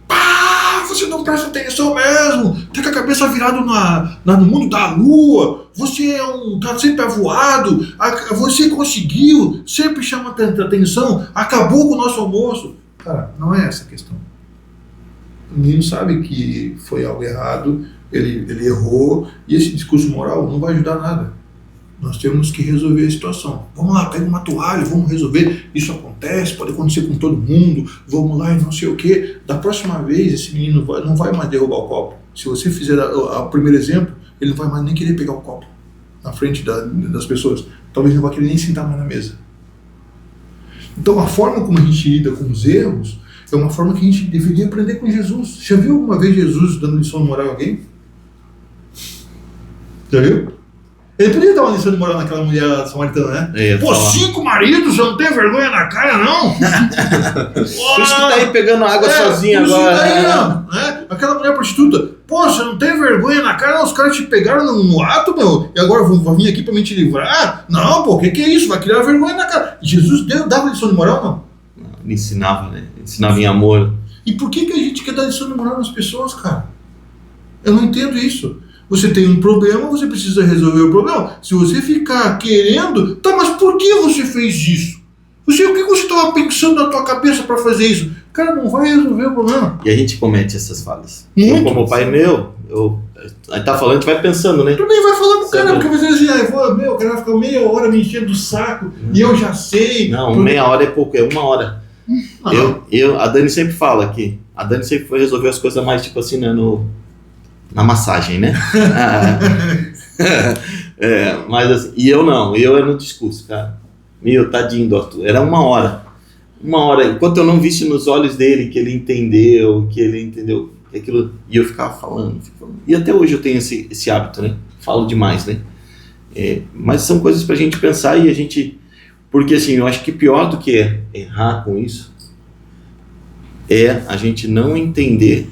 Pá! Você não presta atenção mesmo! Tá com a cabeça virada no mundo da lua! Você tá sempre avoado! Você conseguiu! Sempre chama tanta atenção! Acabou com o nosso almoço! Cara, não é essa a questão. O menino sabe que foi algo errado, ele errou, e esse discurso moral não vai ajudar nada. Nós temos que resolver a situação. Vamos lá, pega uma toalha, vamos resolver. Isso acontece, pode acontecer com todo mundo. Vamos lá e não sei o quê. Da próxima vez, esse menino não vai mais derrubar o copo. Se você fizer o primeiro exemplo, ele não vai mais nem querer pegar o copo na frente das pessoas. Talvez não vai querer nem sentar mais na mesa. Então, a forma como a gente lida com os erros é uma forma que a gente deveria aprender com Jesus. Já viu alguma vez Jesus dando lição de moral a alguém? Já viu? Ele podia dar uma lição de moral naquela mulher samaritana, né? Pô, 5 maridos, você não tem vergonha na cara, não? Por isso que tá aí pegando água sozinha agora. Né? Aquela mulher prostituta, pô, você não tem vergonha na cara? Os caras te pegaram no ato, meu, e agora vão vir aqui pra me te livrar? Não, pô, o que é isso? Vai criar vergonha na cara. Jesus dava lição de moral, não? Ele ensinava, né? Ensinava em amor. E por que a gente quer dar lição de moral nas pessoas, cara? Eu não entendo isso. Você tem um problema, você precisa resolver o problema. Se você ficar querendo, tá, mas por que você fez isso? O que você estava pensando na tua cabeça para fazer isso? Cara, não vai resolver o problema. E a gente comete essas falhas. Muito. Eu, como pai aí tá falando, a gente vai pensando, né? Tu nem vai falar pro cara, porque você diz assim, o cara vai ficar meia hora me enchendo o saco, e eu já sei. Não, meia hora é pouco, é 1 hora. A Dani sempre fala que a Dani sempre foi resolver as coisas mais tipo assim, né, na massagem, né? Mas assim, e eu não, eu era no discurso, cara. Meu, tadinho do Arthur, era 1 hora. 1 hora, enquanto eu não visse nos olhos dele que ele entendeu que aquilo, e eu ficava falando. E até hoje eu tenho esse hábito, né? Falo demais, né? Mas são coisas pra gente pensar e a gente... Porque assim, eu acho que pior do que errar com isso é a gente não entender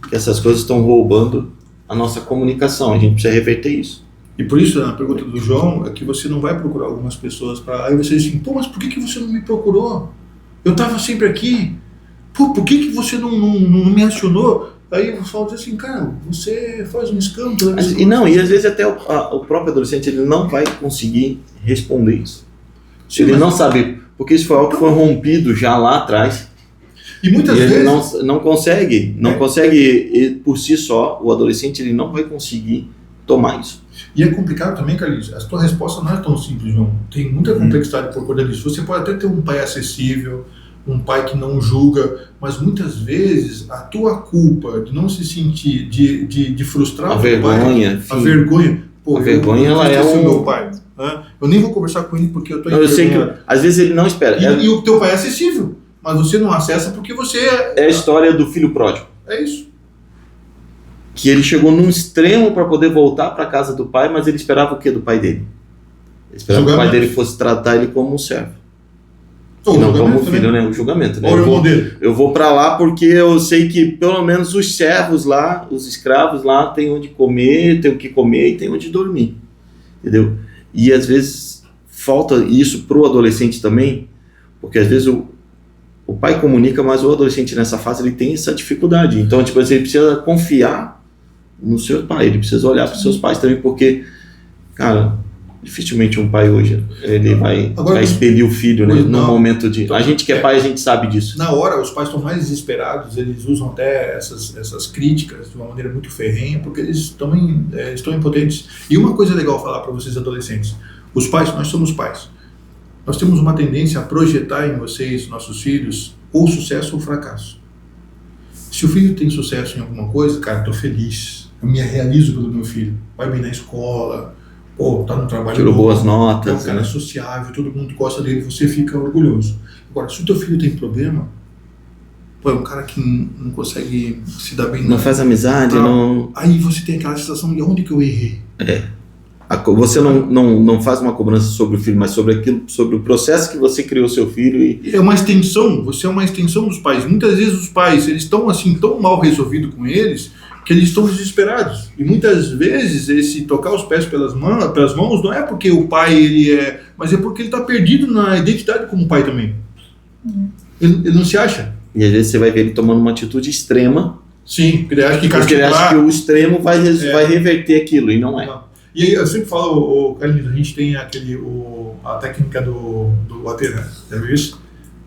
que essas coisas estão roubando a nossa comunicação. A gente precisa reverter isso. E por isso, a pergunta do João é que você não vai procurar algumas pessoas para... Aí você diz assim, pô, mas por que você não me procurou? Eu estava sempre aqui. Pô, por que você não me acionou? Aí o pessoal diz assim, cara, você faz um escândalo. E às vezes até o próprio adolescente ele não vai conseguir responder isso. Sim, ele não sabe, porque isso foi algo que foi rompido já lá atrás. E muitas vezes... ele não consegue, por si só, o adolescente ele não vai conseguir tomar isso. E é complicado também, Carlinhos, a tua resposta não é tão simples, não. Tem muita complexidade por conta disso. Você pode até ter um pai acessível, um pai que não julga, mas muitas vezes a tua culpa de não se sentir, de frustrar A o vergonha, pai, a vergonha, pô, a vergonha, ela é meu pai, né? Eu nem vou conversar com ele porque eu tô eu sei que envergonhado. às vezes ele não espera. E o teu pai é acessível, mas você não acessa porque você É a história do filho pródigo. é isso. Que ele chegou num extremo para poder voltar para casa do pai, mas ele esperava o que do pai dele? Ele esperava que o pai dele fosse tratar ele como um servo. E não como um filho, né? O julgamento, né? Eu vou para lá porque eu sei que pelo menos os servos lá, os escravos lá, têm onde comer, têm o que comer e têm onde dormir. Entendeu? E às vezes falta isso pro adolescente também, porque às vezes o pai comunica, mas o adolescente nessa fase ele tem essa dificuldade. Então, tipo, ele precisa confiar no seu pai, ele precisa olhar para os seus pais também, porque, cara, dificilmente um pai hoje ele vai expelir o filho, né, num momento de... A gente que é pai, a gente sabe disso. Na hora, os pais estão mais desesperados, eles usam até essas críticas de uma maneira muito ferrenha, porque eles estão impotentes. E uma coisa legal falar para vocês adolescentes, os pais, nós somos pais. Nós temos uma tendência a projetar em vocês, nossos filhos, ou sucesso ou fracasso. Se o filho tem sucesso em alguma coisa, cara, estou feliz. Eu me realizo pelo meu filho. Vai bem na escola, pô, tá no trabalho. Tirou boas notas. É um cara sociável, todo mundo gosta dele, você fica orgulhoso. Agora, se o teu filho tem problema, pô, é um cara que não consegue se dar bem. Não faz amizade, não... Aí você tem aquela sensação de onde que eu errei. Você não faz uma cobrança sobre o filho, mas sobre o processo que você criou seu filho. É uma extensão, você é uma extensão dos pais. Muitas vezes os pais, eles estão assim, tão mal resolvidos com eles, que eles estão desesperados. E muitas vezes esse tocar os pés pelas mãos não é porque o pai mas é porque ele está perdido na identidade como pai também. Ele não se acha. E às vezes você vai ver ele tomando uma atitude extrema. Sim, porque ele acha ele acha que o extremo vai reverter aquilo, e não é. E aí eu sempre falo, Carlinhos, a gente tem a técnica do AT, né? Já viu isso?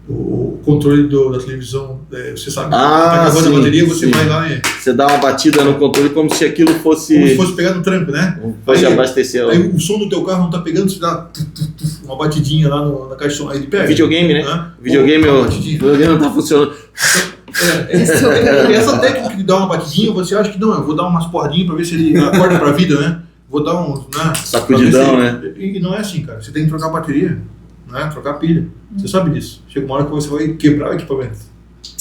O controle da televisão, você sabe, tá acabando a bateria, você vai lá e... Você dá uma batida no controle como se aquilo fosse... Como se fosse pegar no tranco, né? Fosse abastecer. Aí o som do teu carro não tá pegando, você dá uma batidinha lá na caixa de som, aí ele pega. Videogame, né? Videogame não tá funcionando. Essa técnica de dar uma batidinha, você acha que não, eu vou dar umas porradinhas pra ver se ele acorda pra vida, né? Vou dar um... Sacudidão, né? E não é assim, cara. Você tem que trocar a bateria, né? Trocar a pilha. Você sabe disso. Chega uma hora que você vai quebrar o equipamento.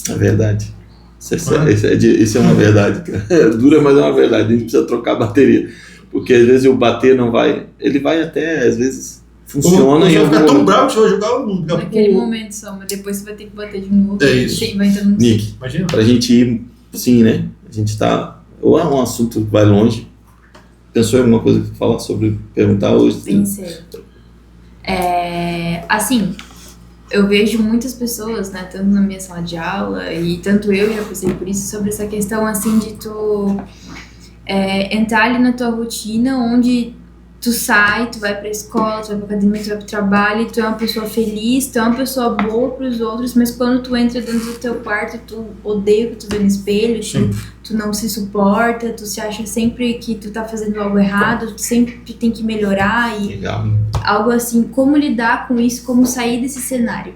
É verdade. Isso é uma verdade, cara. É dura, mas é uma verdade. A gente precisa trocar a bateria. Porque às vezes o bater não vai... Ele vai até, às vezes, funciona. Você vai ficar tão bravo que você vai jogar naquele momento só, mas depois você vai ter que bater de novo. É isso. Vai entrar no... Nick, imagina. Pra gente ir, sim, né? A gente tá... Ou é um assunto que vai longe. Pensou em alguma coisa que falar sobre, perguntar hoje? Pensei. Assim, eu vejo muitas pessoas, né, tanto na minha sala de aula, e tanto eu já passei por isso, sobre essa questão, assim, de tu entrar ali na tua rotina, onde tu sai, tu vai pra escola, tu vai pra academia, tu vai pro trabalho, tu é uma pessoa feliz, tu é uma pessoa boa pros outros, mas quando tu entra dentro do teu quarto, tu odeia o que tu vê no espelho, tu não se suporta, tu se acha sempre que tu tá fazendo algo errado, tu sempre tem que melhorar e legal. Algo assim, como lidar com isso, como sair desse cenário?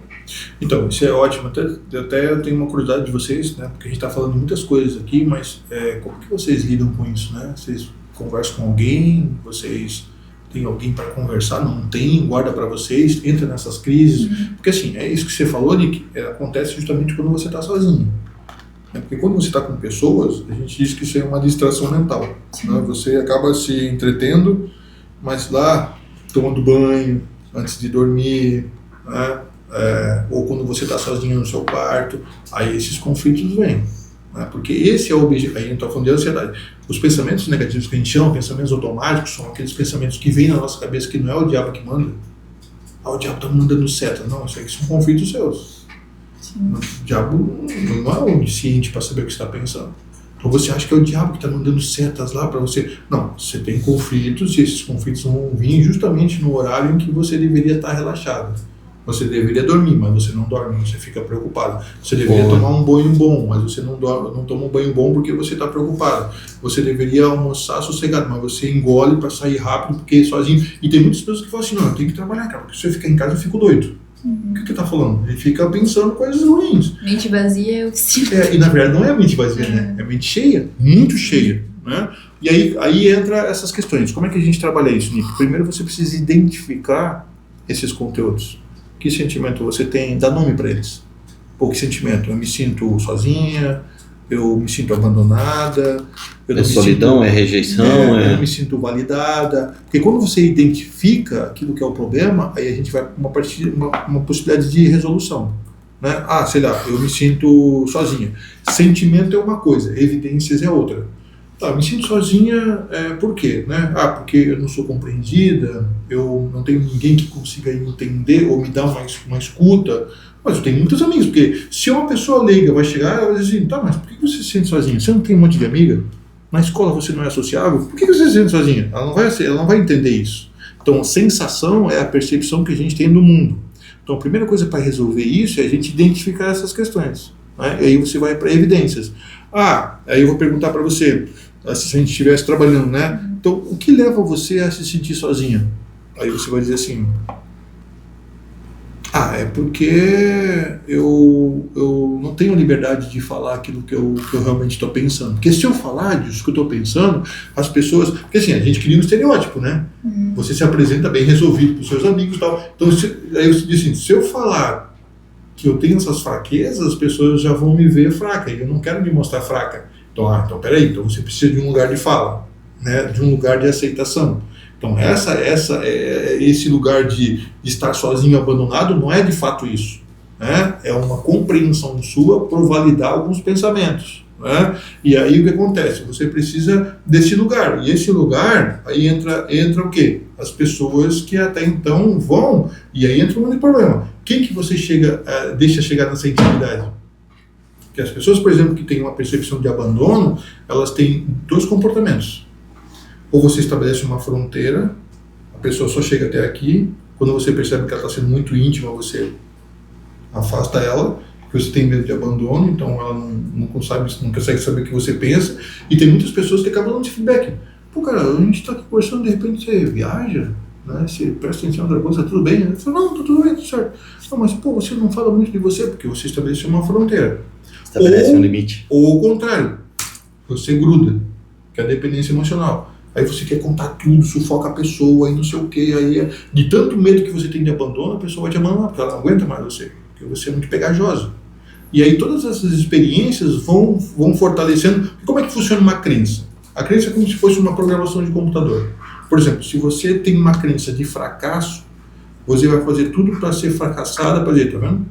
Então, isso é ótimo, até eu tenho uma curiosidade de vocês, né, porque a gente tá falando muitas coisas aqui, mas como que vocês lidam com isso, né? Vocês conversam com alguém, vocês têm alguém para conversar, não tem, guarda para vocês, entra nessas crises, porque assim, é isso que você falou, Nick, acontece justamente quando você está sozinho, né? Porque quando você está com pessoas, a gente diz que isso é uma distração mental, né? Você acaba se entretendo, mas lá, tomando banho, antes de dormir, né? Ou quando você está sozinho no seu quarto, aí esses conflitos vêm. Porque esse é o objetivo. Aí a gente está falando de ansiedade. Os pensamentos negativos que a gente chama, pensamentos automáticos, são aqueles pensamentos que vêm na nossa cabeça que não é o diabo que manda. O diabo está mandando seta. Não, isso aqui são conflitos seus. O diabo não é onisciente para saber o que você está pensando. Então você acha que é o diabo que está mandando setas lá para você. Não, você tem conflitos e esses conflitos vão vir justamente no horário em que você deveria estar relaxado. Você deveria dormir, mas você não dorme, você fica preocupado. Você deveria tomar um banho bom, mas você não toma um banho bom porque você está preocupado. Você deveria almoçar sossegado, mas você engole para sair rápido porque sozinho. E tem muitas pessoas que falam assim, não, eu tenho que trabalhar, cara, porque se eu ficar em casa eu fico doido. O que tá falando? Ele fica pensando coisas ruins. Mente vazia é oficina. E na verdade não é a mente vazia, né? É a mente cheia, muito cheia, né? E aí entra essas questões. Como é que a gente trabalha isso, Nick? Primeiro você precisa identificar esses conteúdos. Que sentimento você tem? Dá nome para eles. Pô, que sentimento? Eu me sinto sozinha, eu me sinto abandonada. É solidão, é rejeição. Eu me sinto validada. Porque quando você identifica aquilo que é o problema, aí a gente vai para uma possibilidade de resolução. Né? Ah, sei lá, eu me sinto sozinha. Sentimento é uma coisa, evidências é outra. Tá, me sinto sozinha, por quê? Né? Ah, porque eu não sou compreendida, eu não tenho ninguém que consiga entender ou me dar uma escuta. Mas eu tenho muitos amigos, porque se uma pessoa leiga vai chegar, ela vai dizer assim, tá, mas por que você se sente sozinha? Você não tem um monte de amiga? Na escola você não é sociável? Por que você se sente sozinha? Ela não vai entender isso. Então, sensação é a percepção que a gente tem do mundo. Então, a primeira coisa para resolver isso é a gente identificar essas questões. Né? E aí você vai para evidências. Aí eu vou perguntar para você, se a gente estivesse trabalhando, né? Então, o que leva você a se sentir sozinha? Aí você vai dizer assim, é porque eu não tenho liberdade de falar aquilo que eu realmente estou pensando. Porque se eu falar disso que eu estou pensando, as pessoas... Porque assim, a gente cria um estereótipo, né? Você se apresenta bem resolvido para os seus amigos e tal. Então, aí você diz assim, se eu falar que eu tenho essas fraquezas, as pessoas já vão me ver fraca, e eu não quero me mostrar fraca. Então peraí, então você precisa de um lugar de fala, né? De um lugar de aceitação. Então esse lugar de estar sozinho, abandonado, não é de fato isso, né? É uma compreensão sua para validar alguns pensamentos, né? E aí o que acontece? Você precisa desse lugar, e esse lugar, aí entra o quê? As pessoas que até então vão, e aí entra um grande problema. Quem que você deixa chegar nessa intimidade? Porque as pessoas, por exemplo, que têm uma percepção de abandono, elas têm dois comportamentos. Ou você estabelece uma fronteira, a pessoa só chega até aqui, quando você percebe que ela está sendo muito íntima, você afasta ela, porque você tem medo de abandono, então ela não consegue saber o que você pensa, e tem muitas pessoas que acabam dando esse feedback. Pô, cara, a gente está aqui conversando, de repente você viaja, né? Você presta atenção na outra coisa, tá tudo bem? Eu falo, não, tá tudo bem, tudo certo. Não, mas pô, você não fala muito de você, porque você estabeleceu uma fronteira. Estabelece um limite. Ou o contrário, você gruda, que é a dependência emocional. Aí você quer contar tudo, sufoca a pessoa, e não sei o que, aí de tanto medo que você tem de abandono, a pessoa vai te abandonar, porque ela não aguenta mais você, porque você é muito pegajosa. E aí todas essas experiências vão fortalecendo. E como é que funciona uma crença? A crença é como se fosse uma programação de computador. Por exemplo, se você tem uma crença de fracasso, você vai fazer tudo para ser fracassada, para dizer, tá vendo?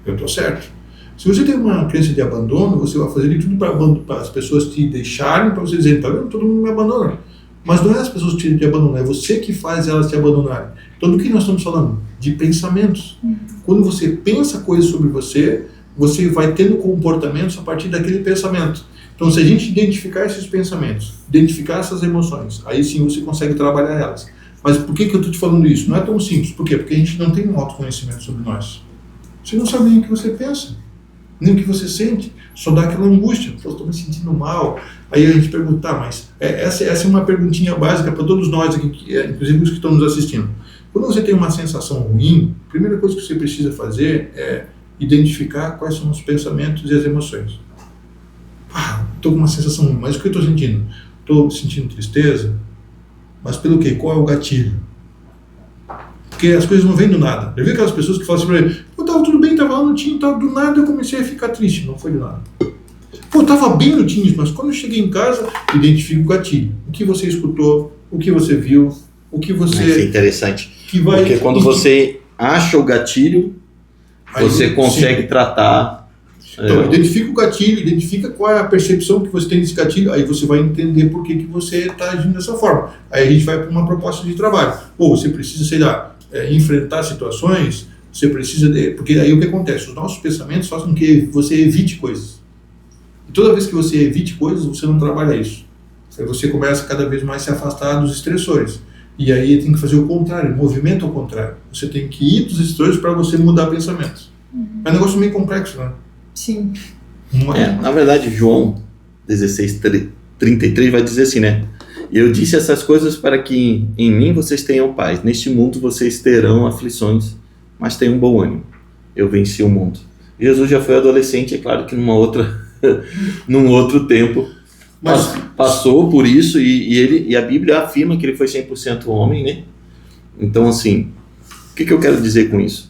Eu tô certo. Se você tem uma crença de abandono, você vai fazer tudo para as pessoas te deixarem, para você dizer, tá vendo? Todo mundo me abandona. Mas não é as pessoas que te abandonam, é você que faz elas te abandonarem. Então, do que nós estamos falando? De pensamentos. Quando você pensa coisas sobre você vai tendo comportamentos a partir daquele pensamento. Então, se a gente identificar esses pensamentos, identificar essas emoções, aí sim você consegue trabalhar elas. Mas por que eu estou te falando isso? Não é tão simples. Por quê? Porque a gente não tem um autoconhecimento sobre nós. Você não sabe nem o que você pensa, nem o que você sente. Só dá aquela angústia. Estou me sentindo mal. Aí a gente pergunta, mas essa é uma perguntinha básica para todos nós aqui, inclusive os que estão nos assistindo. Quando você tem uma sensação ruim, a primeira coisa que você precisa fazer é identificar quais são os pensamentos e as emoções. Estou com uma sensação ruim, mas o que eu estou sentindo? Estou sentindo tristeza, mas pelo quê? Qual é o gatilho? Porque as coisas não vêm do nada. Eu vi aquelas pessoas que falam assim pra mim, pô, tava tudo bem, tava lá no Teams, do nada eu comecei a ficar triste. Não foi do nada. Pô, tava bem no Teams, mas quando eu cheguei em casa, identifico o gatilho. O que você escutou, o que você viu, o que você... Isso é interessante. Porque quando você acha o gatilho, você consegue tratar... Então, identifica o gatilho, identifica qual é a percepção que você tem desse gatilho, aí você vai entender por que você está agindo dessa forma. Aí a gente vai para uma proposta de trabalho. Ou você precisa, sei lá, enfrentar situações, você precisa de... Porque aí o que acontece? Os nossos pensamentos fazem com que você evite coisas. E toda vez que você evite coisas, você não trabalha isso. Aí você começa cada vez mais a se afastar dos estressores. E aí tem que fazer o contrário, o movimento ao contrário. Você tem que ir dos extras para você mudar pensamentos. É um negócio meio complexo, né? Sim. Na verdade, João 16:33 vai dizer assim, né? Eu disse essas coisas para que em mim vocês tenham paz. Neste mundo vocês terão aflições, mas tenham bom ânimo. Eu venci o mundo. Jesus já foi adolescente, é claro que num outro tempo, mas passou por isso e a Bíblia afirma que ele foi 100% homem, né? Então, assim, o que eu quero dizer com isso?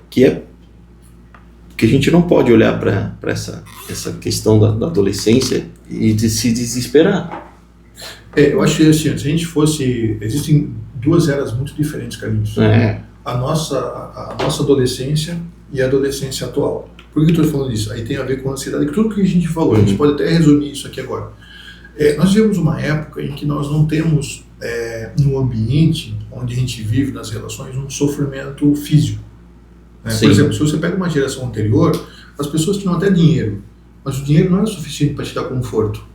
Que a gente não pode olhar para essa questão da adolescência e de se desesperar. Eu acho que assim, se a gente fosse... Existem duas eras muito diferentes, Carlinhos. A nossa adolescência e a adolescência atual. Por que eu estou falando isso? Aí tem a ver com a ansiedade, tudo que a gente falou. A gente pode até resumir isso aqui agora. Nós vivemos uma época em que nós não temos, no ambiente onde a gente vive, nas relações, um sofrimento físico. Por exemplo, se você pega uma geração anterior, as pessoas tinham até dinheiro, mas o dinheiro não era suficiente para te dar conforto.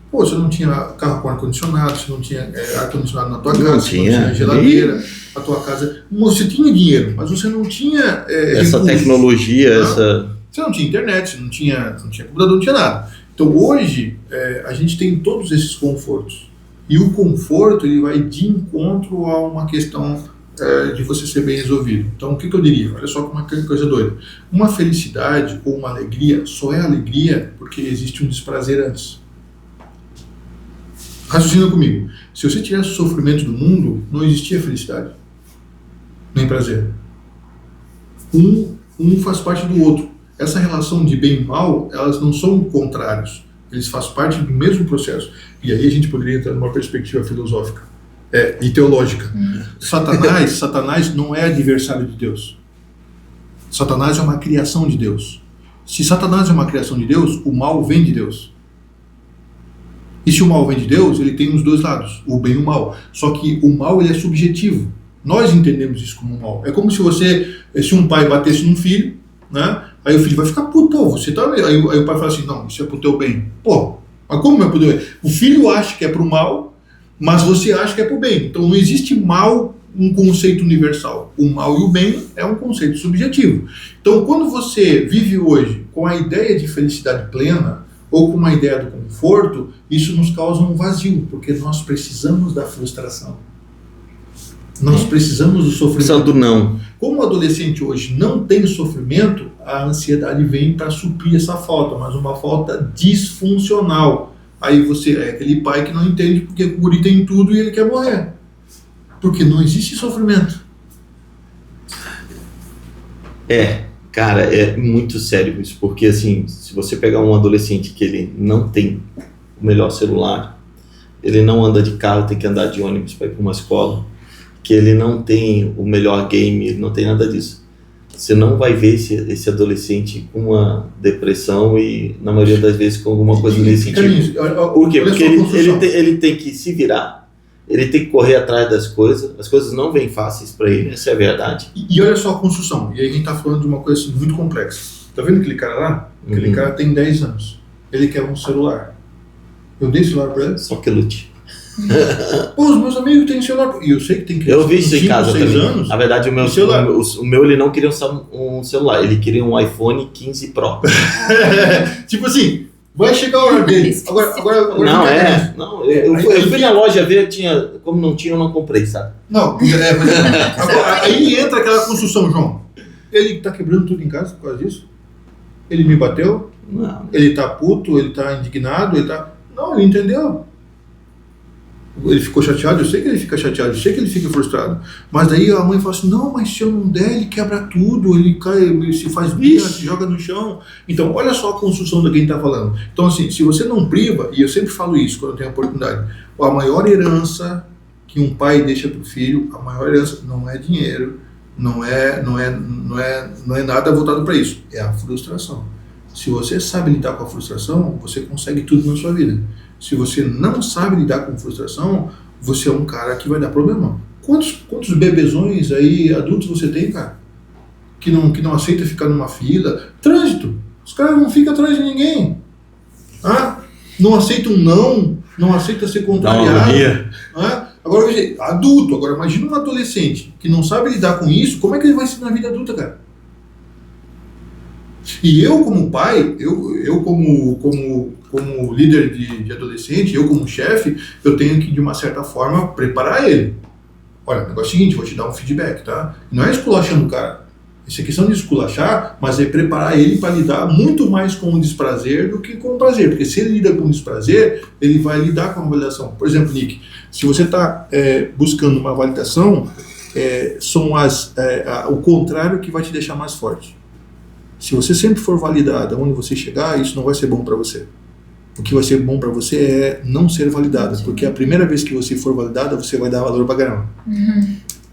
Pô, você não tinha carro com ar-condicionado, você não tinha ar-condicionado na tua casa, você não tinha geladeira, a tua casa... Você tinha dinheiro, mas você não tinha essa recursos, tecnologia, Você não tinha internet, você não tinha computador, não tinha nada. Então hoje, a gente tem todos esses confortos. E o conforto, ele vai de encontro a uma questão de você ser bem resolvido. Então, o que eu diria? Olha só como é coisa doida. Uma felicidade ou uma alegria só é alegria porque existe um desprazer antes. Raciocina comigo. Se você tirasse o sofrimento do mundo, não existia felicidade, nem prazer. Um faz parte do outro. Essa relação de bem e mal, elas não são contrários. Eles fazem parte do mesmo processo. E aí a gente poderia entrar numa perspectiva filosófica e teológica. Satanás não é adversário de Deus. Satanás é uma criação de Deus. Se Satanás é uma criação de Deus, o mal vem de Deus. E se o mal vem de Deus, ele tem os dois lados, o bem e o mal. Só que o mal, ele é subjetivo. Nós entendemos isso como mal. É como se um pai batesse num filho, né? Aí o filho vai ficar puto, você tá... Aí o pai fala assim, não, isso é pro teu bem. Pô, mas como é pro teu bem? O filho acha que é pro mal, mas você acha que é pro bem. Então não existe mal, um conceito universal. O mal e o bem é um conceito subjetivo. Então quando você vive hoje com a ideia de felicidade plena, ou com uma ideia do conforto, isso nos causa um vazio, porque nós precisamos da frustração. Nós precisamos do sofrimento. Não. Como o adolescente hoje não tem sofrimento, a ansiedade vem para suprir essa falta, mas uma falta disfuncional. Aí você é aquele pai que não entende porque o guri tem tudo e ele quer morrer. Porque não existe sofrimento. Cara, é muito sério isso, porque assim, se você pegar um adolescente que ele não tem o melhor celular, ele não anda de carro, tem que andar de ônibus para ir para uma escola, que ele não tem o melhor game, ele não tem nada disso. Você não vai ver esse adolescente com uma depressão e, na maioria das vezes, com alguma coisa nesse sentido. Por quê? Porque ele tem que se virar, ele tem que correr atrás das coisas, as coisas não vêm fáceis para ele, essa é a verdade. E olha só a construção, e aí a gente está falando de uma coisa assim, muito complexa. Tá vendo aquele cara lá? Aquele cara tem 10 anos, ele quer um celular. Eu dei celular para ele? Só que lute. Pô, os meus amigos têm celular, e eu sei que tem criança. Eu vi isso em casa também. Anos, na verdade, o meu ele não queria um celular, ele queria um iPhone 15 Pro. Tipo assim, vai chegar a hora dele. Agora não, eu fui na loja ver, como não tinha, eu não comprei, sabe? Não, aí entra aquela construção, João. Ele tá quebrando tudo em casa por causa disso? Ele me bateu? Não. Ele tá puto? Ele tá indignado? Não, ele entendeu. Ele ficou chateado, eu sei que ele fica chateado, eu sei que ele fica frustrado. Mas daí a mãe fala assim, não, mas se eu não der, ele quebra tudo, ele cai, ele se faz birra, se joga no chão. Então, olha só a construção de quem está falando. Então, assim, se você não priva, e eu sempre falo isso quando eu tenho a oportunidade, a maior herança que um pai deixa para o filho, a maior herança não é dinheiro, não é nada voltado para isso, é a frustração. Se você sabe lidar com a frustração, você consegue tudo na sua vida. Se você não sabe lidar com frustração, você é um cara que vai dar problema. Quantos bebezões aí, adultos você tem, cara? Que não aceita ficar numa fila. Trânsito. Os caras não ficam atrás de ninguém. Não aceitam não aceita ser contrariado. Agora, veja, adulto, agora imagina um adolescente que não sabe lidar com isso, como é que ele vai ser na vida adulta, cara? E eu como pai, eu como líder de adolescente, eu como chefe, eu tenho que, de uma certa forma, preparar ele. Olha, o negócio é o seguinte, vou te dar um feedback, tá? Não é esculachando o cara. Isso é questão de esculachar, mas é preparar ele para lidar muito mais com o desprazer do que com o prazer. Porque se ele lida com o desprazer, ele vai lidar com a validação. Por exemplo, Nick, se você está buscando uma validação, são o contrário que vai te deixar mais forte. Se você sempre for validado onde você chegar, isso não vai ser bom para você. O que vai ser bom para você é não ser validada, porque a primeira vez que você for validada, você vai dar valor pra caramba.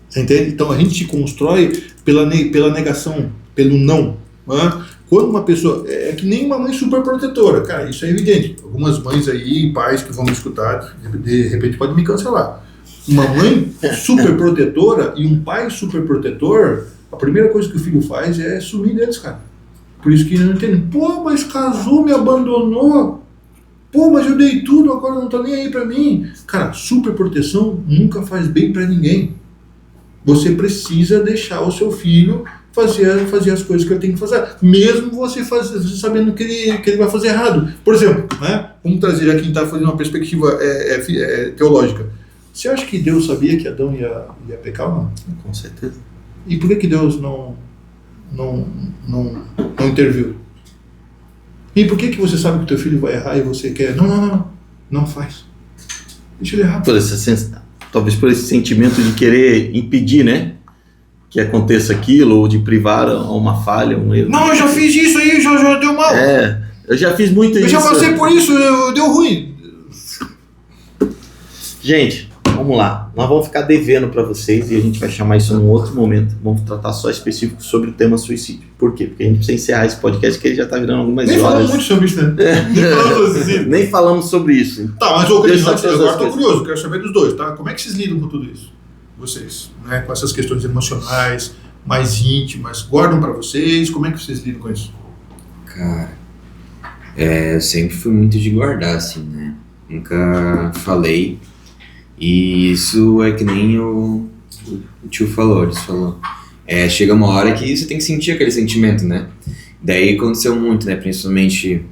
Você entende? Então a gente se constrói pela negação, pelo não. Né? Quando uma pessoa... É que nem uma mãe super protetora, cara, isso é evidente. Algumas mães aí, pais que vão me escutar, de repente podem me cancelar. Uma mãe super protetora e um pai super protetor, a primeira coisa que o filho faz é sumir deles, cara. Por isso que não entendem. Pô, mas casou, me abandonou. Pô, mas eu dei tudo, agora não tá nem aí pra mim. Cara, super proteção nunca faz bem pra ninguém. Você precisa deixar o seu filho fazer as coisas que ele tem que fazer, mesmo você sabendo que ele vai fazer errado. Por exemplo, né? Vamos trazer aqui, tá fazendo uma perspectiva teológica. Você acha que Deus sabia que Adão ia pecar ou não? Com certeza. E por que Deus não interviu? E por que você sabe que o teu filho vai errar e você quer... Não faz. Deixa ele errar. Talvez por esse sentimento de querer impedir, né? Que aconteça aquilo, ou de privar a uma falha, um erro. Não, eu já fiz isso aí, já deu mal. Eu já fiz muito isso. Eu já passei por isso, deu ruim. Gente, vamos lá. Nós vamos ficar devendo para vocês e a gente vai chamar isso num outro momento. Vamos tratar só específico sobre o tema suicídio. Por quê? Porque a gente precisa encerrar esse podcast que ele já tá virando algumas horas. Nem falamos muito sobre isso, né? Nem falamos sobre isso. Tá, mas agora tô curioso, quero saber dos dois, tá? Como é que vocês lidam com tudo isso? Vocês, né? Com essas questões emocionais, mais íntimas, guardam para vocês? Como é que vocês lidam com isso? Cara, eu sempre fui muito de guardar, assim, né? Nunca falei. E isso é que nem o tio falou, eles falou. Chega uma hora que você tem que sentir aquele sentimento, né? Daí aconteceu muito, né? Principalmente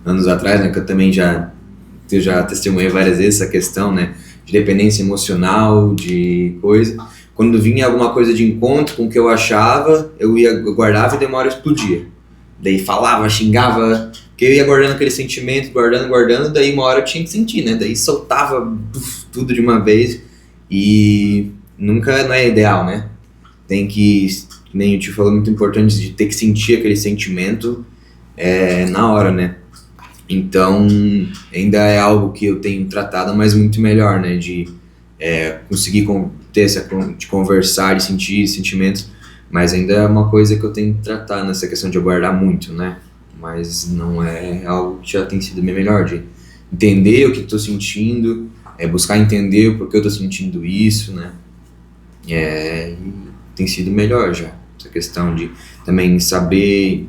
anos atrás, né? Que eu já testemunhei várias vezes essa questão, né? De dependência emocional, de coisa. Quando vinha alguma coisa de encontro com o que eu achava, eu guardava e demora explodia. Daí falava, xingava, porque eu ia guardando aquele sentimento, guardando, daí uma hora eu tinha que sentir, né? Daí soltava tudo de uma vez e nunca não é ideal, né? Tem que, nem o tio falou, muito importante de ter que sentir aquele sentimento na hora, né? Então, ainda é algo que eu tenho tratado, mas muito melhor, né? De conseguir ter de conversar, de sentir sentimentos, mas ainda é uma coisa que eu tenho que tratar nessa questão de guardar muito, né? Mas não é algo que já tem sido bem melhor, de entender o que estou sentindo, buscar entender o porquê eu estou sentindo isso, né? E tem sido melhor já, essa questão de também saber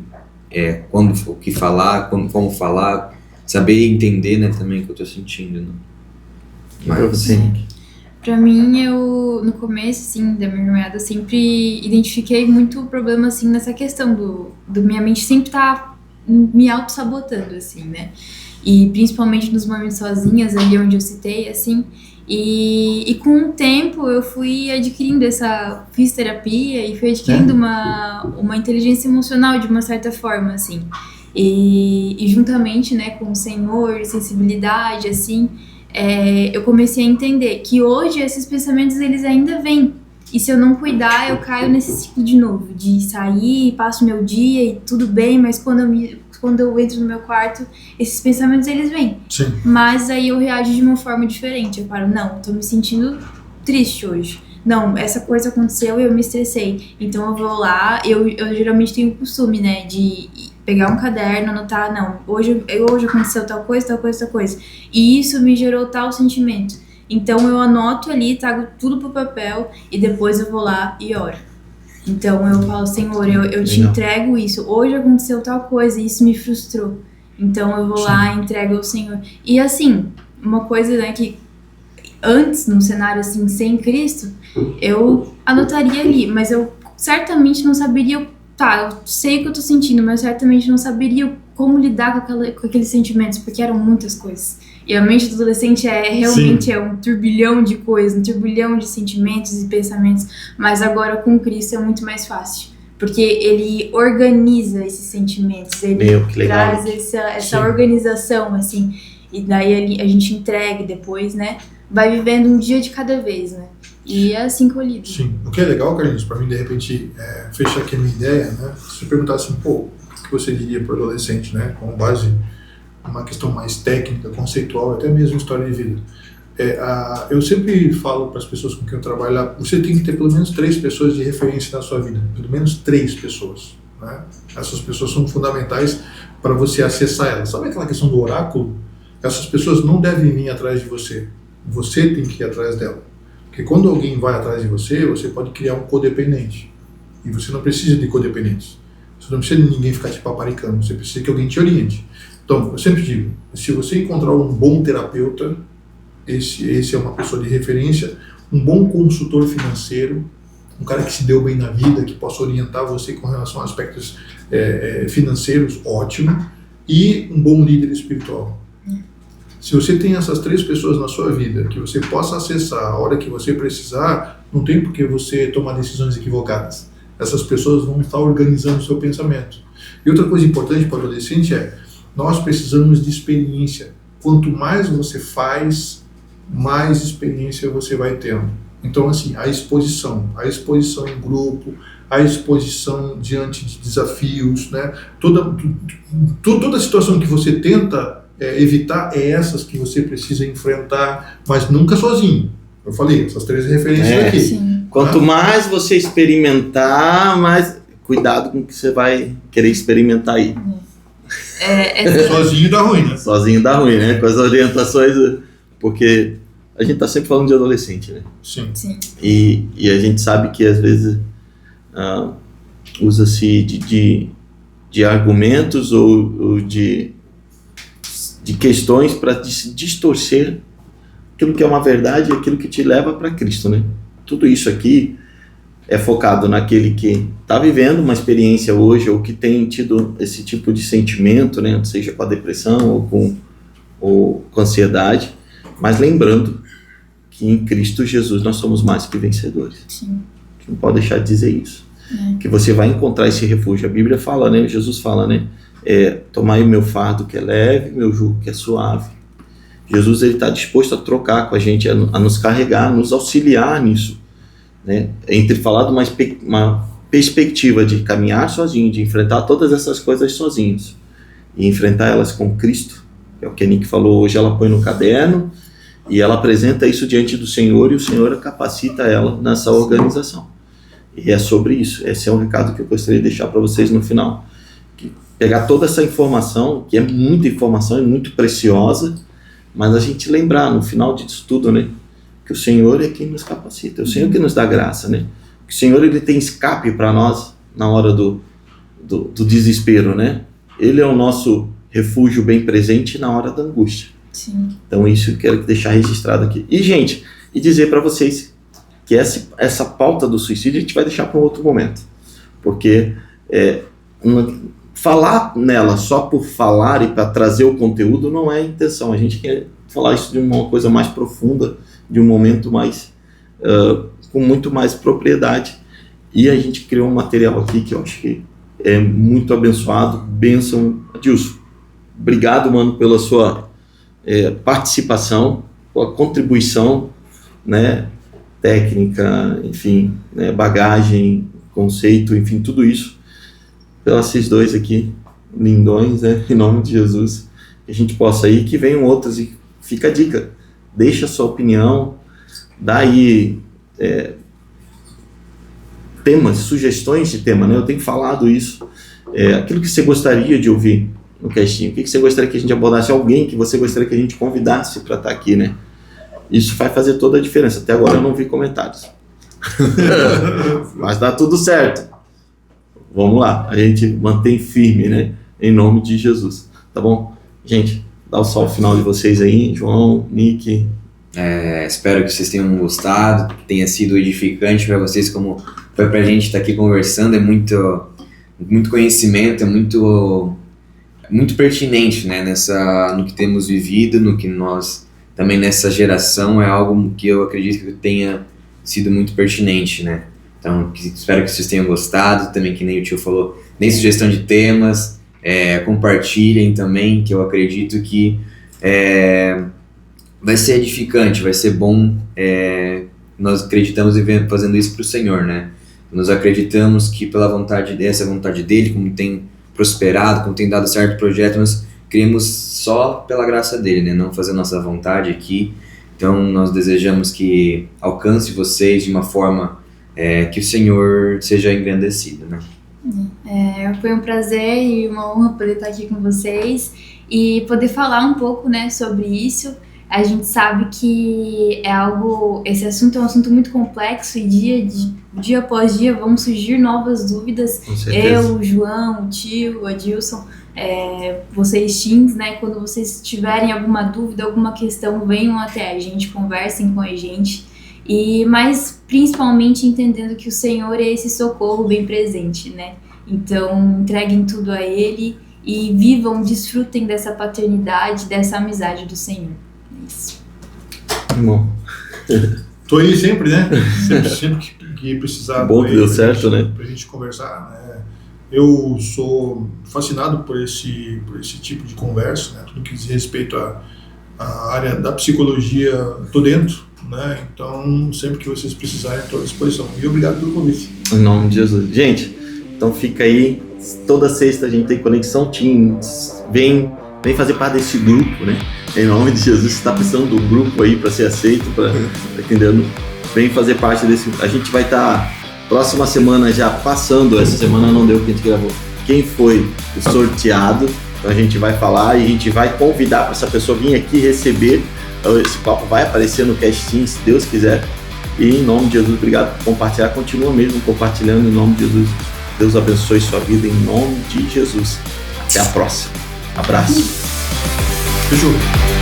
quando o que falar, como falar, saber entender, né, também o que eu estou sentindo, né? Mas, pra mim, eu, no começo, assim, da minha jornada, sempre identifiquei muito o problema, assim, nessa questão do minha mente sempre tá me auto-sabotando, assim, né? E principalmente nos momentos sozinhas, ali onde eu citei, assim, e com o tempo eu fui adquirindo fiz terapia e fui adquirindo uma inteligência emocional de uma certa forma, assim. E juntamente, né, com o Senhor, sensibilidade, assim, eu comecei a entender que hoje esses pensamentos, eles ainda vêm. E se eu não cuidar, eu caio nesse ciclo de novo, de sair, passo meu dia e tudo bem, mas quando eu entro no meu quarto, esses pensamentos, eles vêm. Sim. Mas aí eu reajo de uma forma diferente. Eu paro, não, tô me sentindo triste hoje. Não, essa coisa aconteceu e eu me estressei. Então eu vou lá, eu geralmente tenho o costume, né, de pegar um caderno, anotar, não, hoje aconteceu tal coisa. E isso me gerou tal sentimento. Então eu anoto ali, trago tudo pro papel e depois eu vou lá e oro. Então eu falo, Senhor, eu te entrego isso. Hoje aconteceu tal coisa e isso me frustrou. Então eu vou lá e entrego ao Senhor. E assim, uma coisa, né, que antes, num cenário assim, sem Cristo, eu anotaria ali, mas eu certamente não saberia, tá, eu sei o que eu tô sentindo, mas eu certamente não saberia como lidar com aqueles sentimentos, porque eram muitas coisas. E a mente do adolescente realmente é um turbilhão de coisas, um turbilhão de sentimentos e pensamentos, mas agora com Cristo é muito mais fácil, porque ele organiza esses sentimentos, ele traz essa organização, assim, e daí a gente entrega e depois, né, vai vivendo um dia de cada vez, né, e é assim que eu lido. Sim, o que é legal, Carlinhos, para mim, de repente, fechar aqui a minha ideia, né, se eu perguntar assim, pô, o que você diria para o adolescente, né, com base uma questão mais técnica, conceitual, até mesmo história de vida. Eu sempre falo para as pessoas com quem eu trabalho lá, você tem que ter pelo menos 3 pessoas de referência na sua vida, pelo menos 3 pessoas. Né? Essas pessoas são fundamentais para você acessar elas. Sabe aquela questão do oráculo? Essas pessoas não devem vir atrás de você, você tem que ir atrás dela. Porque quando alguém vai atrás de você, você pode criar um codependente. E você não precisa de codependentes. Você não precisa de ninguém ficar te paparicando, você precisa que alguém te oriente. Então, eu sempre digo, se você encontrar um bom terapeuta, esse é uma pessoa de referência, um bom consultor financeiro, um cara que se deu bem na vida, que possa orientar você com relação a aspectos financeiros, ótimo, e um bom líder espiritual. Se você tem essas 3 pessoas na sua vida, que você possa acessar a hora que você precisar, não tem por que você tomar decisões equivocadas. Essas pessoas vão estar organizando o seu pensamento. E outra coisa importante para o adolescente nós precisamos de experiência. Quanto mais você faz, mais experiência você vai tendo. Então, assim, a exposição em grupo, a exposição diante de desafios, né? Toda a situação que você tenta evitar essas que você precisa enfrentar, mas nunca sozinho. Eu falei, essas 3 referências aqui. Sim. Quanto mais você experimentar, mais cuidado com o que você vai querer experimentar aí. Sozinho dá ruim, né? Sozinho dá ruim, né? Com as orientações, porque a gente tá sempre falando de adolescente, né? Sim. E a gente sabe que às vezes usa-se de argumentos ou de questões para distorcer aquilo que é uma verdade e aquilo que te leva para Cristo, né? Tudo isso aqui é focado naquele que está vivendo uma experiência hoje ou que tem tido esse tipo de sentimento, né? Seja com a depressão ou com ansiedade, mas lembrando que em Cristo Jesus nós somos mais que vencedores. Sim. A gente não pode deixar de dizer isso. Que você vai encontrar esse refúgio. A Bíblia fala, né? Jesus fala, né? Tomai o meu fardo que é leve, meu jugo que é suave. Jesus está disposto a trocar com a gente, a nos carregar, a nos auxiliar nisso. Né? Entre falar de uma perspectiva de caminhar sozinho, de enfrentar todas essas coisas sozinhos e enfrentar elas com Cristo, que é o que a Nick falou hoje, ela põe no caderno e ela apresenta isso diante do Senhor e o Senhor capacita ela nessa organização. E é sobre isso. Esse é um recado que eu gostaria de deixar para vocês no final. Pegar toda essa informação, que é muita informação, é muito preciosa, mas a gente lembrar no final disso tudo, né? Que o Senhor é quem nos capacita, é o Senhor que nos dá graça, né? Que o Senhor ele tem escape para nós na hora do desespero, né? Ele é o nosso refúgio bem presente na hora da angústia. Sim. Então isso eu quero deixar registrado aqui. E gente, e dizer para vocês que essa pauta do suicídio a gente vai deixar para um outro momento, porque falar nela só por falar e para trazer o conteúdo não é a intenção. A gente quer falar isso de uma coisa mais profunda, de um momento mais com muito mais propriedade. E a gente criou um material aqui que eu acho que é muito abençoado. Bênção, Adilson. Obrigado, mano, pela sua participação, pela contribuição, né, técnica, enfim, né, bagagem, conceito, enfim, tudo isso. Pelos esses 2 aqui, lindões, né, em nome de Jesus, que a gente possa ir, que venham outros. E fica a dica, deixa a sua opinião, dá aí temas, sugestões de tema, né? Eu tenho falado isso, aquilo que você gostaria de ouvir no castinho, o que você gostaria que a gente abordasse, alguém que você gostaria que a gente convidasse para estar aqui, né? Isso vai fazer toda a diferença. Até agora eu não vi comentários. Mas dá tudo certo. Vamos lá, a gente mantém firme, né? Em nome de Jesus, tá bom? Gente, dá o salve final de vocês aí, João, Nick, Espero que vocês tenham gostado, que tenha sido edificante para vocês, como foi pra gente estar aqui conversando. É muito conhecimento, é muito pertinente, né, no que temos vivido, no que nós também nessa geração, é algo que eu acredito que tenha sido muito pertinente, né. Então, espero que vocês tenham gostado, também que nem o tio falou, nem sugestão de temas, compartilhem também, que eu acredito que vai ser edificante, vai ser bom. Nós acreditamos em fazendo isso para o Senhor, né? Nós acreditamos que pela vontade dele, como tem prosperado, como tem dado certo o projeto, nós criamos só pela graça dele, né? Não fazer nossa vontade aqui. Então nós desejamos que alcance vocês de uma forma que o Senhor seja engrandecido, né? Foi um prazer e uma honra poder estar aqui com vocês e poder falar um pouco, né, sobre isso. A gente sabe que esse assunto é um assunto muito complexo e dia após dia vão surgir novas dúvidas. Com certeza. Eu, o João, o tio, o Adilson, vocês teens, né, quando vocês tiverem alguma dúvida, alguma questão, venham até a gente, conversem com a gente. Mas principalmente entendendo que o Senhor é esse socorro bem presente, né? Então entreguem tudo a Ele e vivam, desfrutem dessa paternidade, dessa amizade do Senhor. Isso. Bom. Tô aí sempre, né? Sempre que precisar. Bom que deu certo, né? Pra gente conversar, né? Eu sou fascinado por esse tipo de conversa, né? Tudo que diz respeito à área da psicologia, tô dentro, né? Então, sempre que vocês precisarem, estou à disposição. E obrigado pelo convite. Em nome de Jesus. Gente, então fica aí. Toda sexta a gente tem Conexão Teens. Vem fazer parte desse grupo, né? Em nome de Jesus, você está precisando do grupo aí para ser aceito, entendendo? Vem fazer parte desse. A gente vai estar próxima semana já passando. Essa semana não deu que a gente gravou. Quem foi o sorteado? Então a gente vai falar e a gente vai convidar para essa pessoa vir aqui receber. Esse papo vai aparecer no Casting, se Deus quiser. E em nome de Jesus, obrigado por compartilhar. Continua mesmo compartilhando em nome de Jesus. Deus abençoe sua vida em nome de Jesus. Até a próxima. Abraço. Fechou.